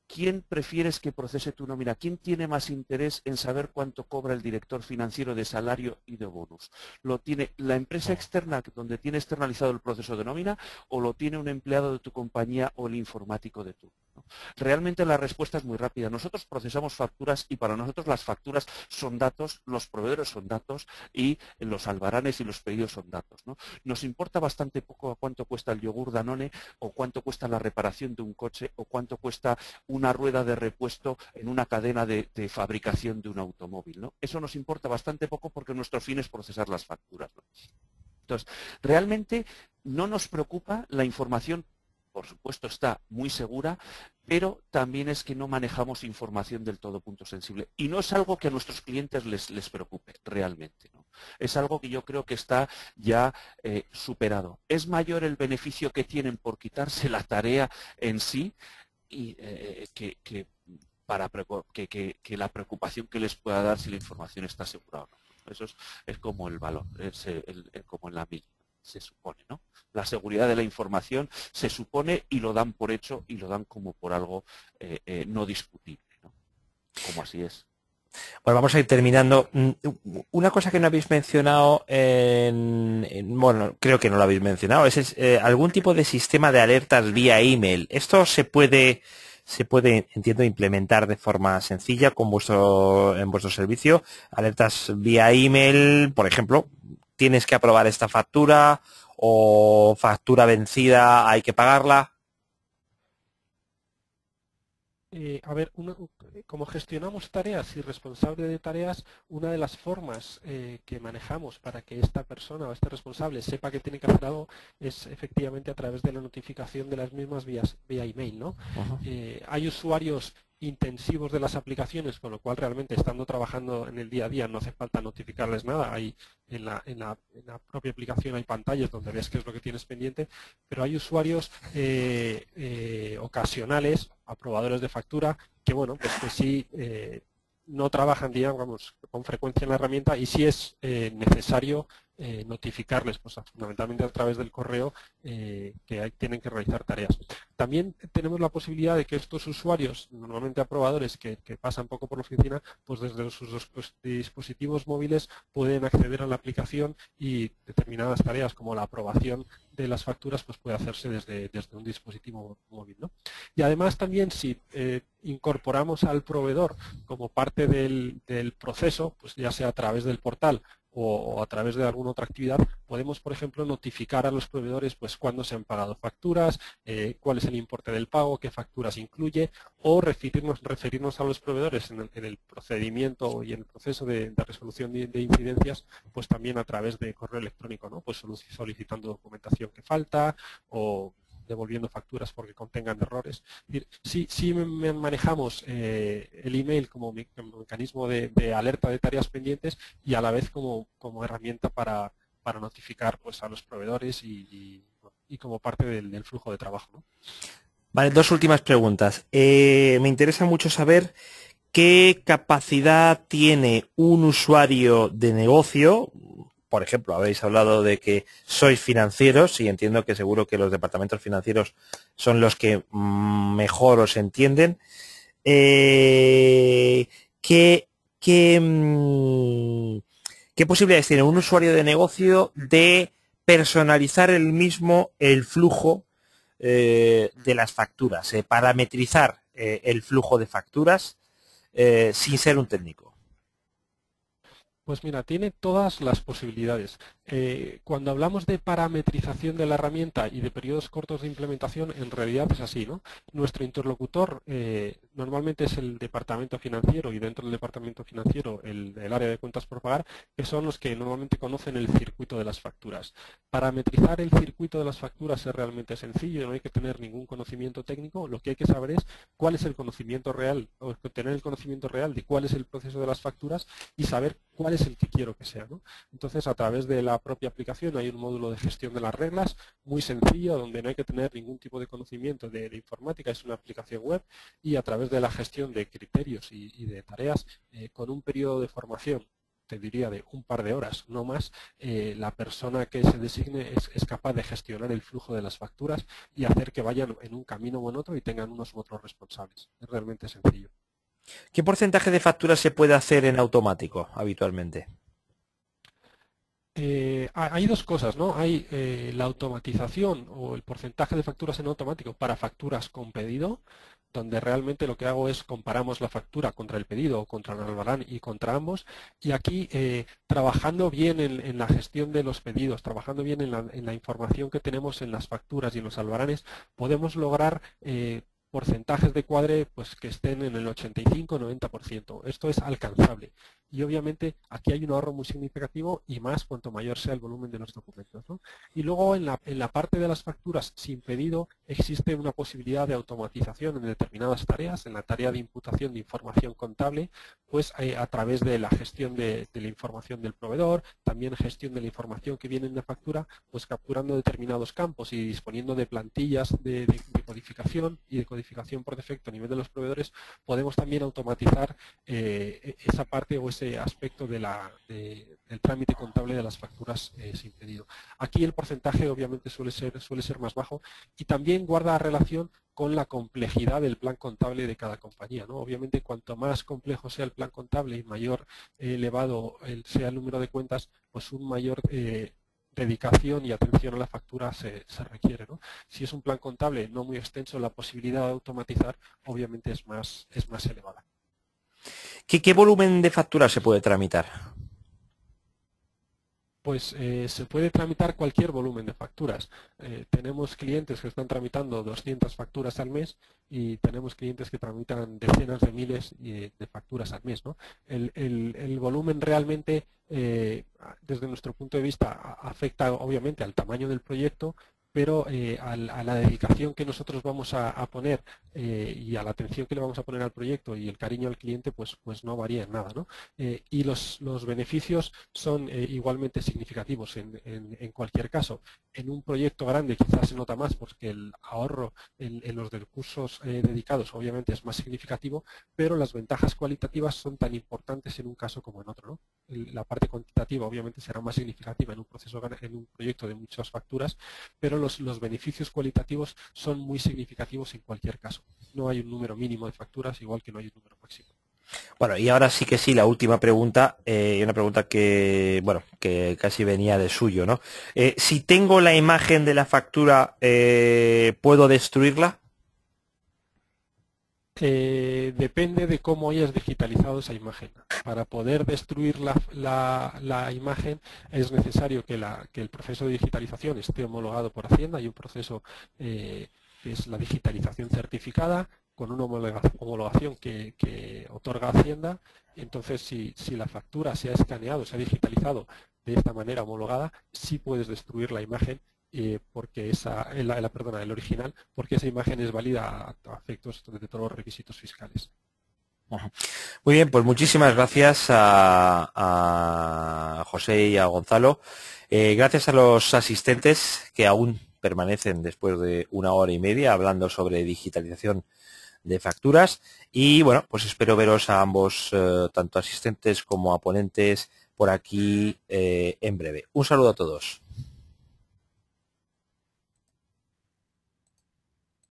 ¿quién prefieres que procese tu nómina? ¿Quién tiene más interés en saber cuánto cobra el director financiero de salario y de bonus? ¿Lo tiene la empresa externa donde tiene externalizado el proceso de nómina o lo tiene un empleado de tu compañía o el informático de tu? Realmente la respuesta es muy rápida. Nosotros procesamos facturas y para nosotros las facturas son datos, los proveedores son datos y los albaranes y los pedidos son datos, ¿no? Nos importa bastante poco a cuánto cuesta el yogur Danone o cuánto cuesta la reparación de un coche o cuánto cuesta una rueda de repuesto en una cadena de fabricación de un automóvil, ¿no? Eso nos importa bastante poco porque nuestro fin es procesar las facturas, ¿no? Entonces, realmente no nos preocupa la información. Por supuesto está muy segura, pero también es que no manejamos información del todo punto sensible. Y no es algo que a nuestros clientes les preocupe realmente, ¿no? Es algo que yo creo que está ya superado. Es mayor el beneficio que tienen por quitarse la tarea en sí y que la preocupación que les pueda dar si la información está asegurada o no. Eso es como el valor, como en la milla. Se supone, ¿no? La seguridad de la información se supone y lo dan por hecho y lo dan como por algo no discutible, ¿no? Como así es. Bueno, vamos a ir terminando. Una cosa que no habéis mencionado, bueno, creo que no lo habéis mencionado, es algún tipo de sistema de alertas vía email. Esto se puede, entiendo, implementar de forma sencilla en vuestro servicio. Alertas vía email, por ejemplo, tienes que aprobar esta factura o factura vencida, hay que pagarla. A ver, como gestionamos tareas y responsable de tareas, una de las formas que manejamos para que esta persona o este responsable sepa que tiene que hacer algo es efectivamente a través de la notificación de las mismas vía email, ¿no? Hay usuarios intensivos de las aplicaciones, con lo cual realmente estando trabajando en el día a día no hace falta notificarles nada. Hay en la propia aplicación hay pantallas donde ves qué es lo que tienes pendiente, pero hay usuarios ocasionales, aprobadores de factura, que bueno, pues que sí no trabajan, digamos, con frecuencia en la herramienta y sí es necesario notificarles, pues fundamentalmente a través del correo, tienen que realizar tareas. También tenemos la posibilidad de que estos usuarios, normalmente aprobadores que pasan poco por la oficina, pues desde sus dispositivos móviles pueden acceder a la aplicación y determinadas tareas como la aprobación de las facturas pues puede hacerse desde un dispositivo móvil, ¿no? Y además también si incorporamos al proveedor como parte del proceso, pues ya sea a través del portal o a través de alguna otra actividad, podemos, por ejemplo, notificar a los proveedores pues cuándo se han pagado facturas, cuál es el importe del pago, qué facturas incluye, o referirnos a los proveedores en el procedimiento y en el proceso de resolución de incidencias, pues también a través de correo electrónico, ¿no? Pues solicitando documentación que falta o devolviendo facturas porque contengan errores. Sí manejamos el email como mecanismo de alerta de tareas pendientes y a la vez como herramienta para notificar pues a los proveedores y como parte del flujo de trabajo, ¿no? Vale, dos últimas preguntas. Me interesa mucho saber qué capacidad tiene un usuario de negocio. Por ejemplo, habéis hablado de que sois financieros y entiendo que seguro que los departamentos financieros son los que mejor os entienden. ¿Qué posibilidades tiene un usuario de negocio de personalizar él mismo el flujo de las facturas, parametrizar el flujo de facturas sin ser un técnico? Pues mira, tiene todas las posibilidades. Cuando hablamos de parametrización de la herramienta y de periodos cortos de implementación, en realidad es así, ¿no? Nuestro interlocutor normalmente es el departamento financiero y dentro del departamento financiero el área de cuentas por pagar, que son los que normalmente conocen el circuito de las facturas. Parametrizar el circuito de las facturas es realmente sencillo, no hay que tener ningún conocimiento técnico, lo que hay que saber es cuál es el conocimiento real, o tener el conocimiento real de cuál es el proceso de las facturas y saber cuál es el que quiero que sea, ¿no? Entonces, a través de la propia aplicación hay un módulo de gestión de las reglas muy sencillo, donde no hay que tener ningún tipo de conocimiento de informática, es una aplicación web, y a través de la gestión de criterios y de tareas, con un periodo de formación, te diría de un par de horas, no más, la persona que se designe es capaz de gestionar el flujo de las facturas y hacer que vayan en un camino o en otro y tengan unos u otros responsables. Es realmente sencillo. ¿Qué porcentaje de facturas se puede hacer en automático habitualmente? Hay dos cosas, ¿no? Hay la automatización o el porcentaje de facturas en automático para facturas con pedido, donde realmente lo que hago es comparamos la factura contra el pedido o contra el albarán y contra ambos. Y aquí, trabajando bien en la gestión de los pedidos, trabajando bien en la información que tenemos en las facturas y en los albaranes, podemos lograr porcentajes de cuadre pues que estén en el 85-90%. Esto es alcanzable. Y obviamente aquí hay un ahorro muy significativo y más cuanto mayor sea el volumen de los documentos, ¿no? Y luego en la parte de las facturas sin pedido existe una posibilidad de automatización en determinadas tareas. En la tarea de imputación de información contable, pues a través de la gestión de la información del proveedor, también gestión de la información que viene en la factura, pues capturando determinados campos y disponiendo de plantillas de codificación y de codificación por defecto a nivel de los proveedores, podemos también automatizar esa parte o ese aspecto del trámite contable de las facturas sin pedido. Aquí el porcentaje obviamente suele ser más bajo y también guarda relación con la complejidad del plan contable de cada compañía, ¿no? Obviamente cuanto más complejo sea el plan contable y mayor elevado sea el número de cuentas, pues un mayor dedicación y atención a la factura se requiere, ¿no? Si es un plan contable no muy extenso, la posibilidad de automatizar obviamente es más elevada. ¿Qué volumen de facturas se puede tramitar? Pues se puede tramitar cualquier volumen de facturas. Tenemos clientes que están tramitando 200 facturas al mes y tenemos clientes que tramitan decenas de miles de facturas al mes, ¿no? El volumen realmente, desde nuestro punto de vista, afecta obviamente al tamaño del proyecto, pero a la dedicación que nosotros vamos a poner y a la atención que le vamos a poner al proyecto y el cariño al cliente, pues no varía en nada, ¿no? Y los beneficios son igualmente significativos en cualquier caso. En un proyecto grande quizás se nota más porque el ahorro en los recursos dedicados obviamente es más significativo, pero las ventajas cualitativas son tan importantes en un caso como en otro, ¿no? La parte cuantitativa obviamente será más significativa en un proyecto de muchas facturas, pero los beneficios cualitativos son muy significativos en cualquier caso. No hay un número mínimo de facturas, igual que no hay un número máximo. Bueno, y ahora sí que sí, la última pregunta, una pregunta que, bueno, que casi venía de suyo, ¿no? Si tengo la imagen de la factura, ¿puedo destruirla? Depende de cómo hayas digitalizado esa imagen. Para poder destruir la imagen es necesario que el proceso de digitalización esté homologado por Hacienda. Hay un proceso que es la digitalización certificada con una homologación que otorga Hacienda. Entonces, si la factura se ha escaneado, se ha digitalizado de esta manera homologada, sí puedes destruir la imagen porque el original, porque esa imagen es válida a efectos de todos los requisitos fiscales. Muy bien, pues muchísimas gracias a José y a Gonzalo. Gracias a los asistentes que aún permanecen después de 1 hora y media hablando sobre digitalización de facturas. Y bueno, pues espero veros a ambos, tanto asistentes como a ponentes, por aquí en breve. Un saludo a todos.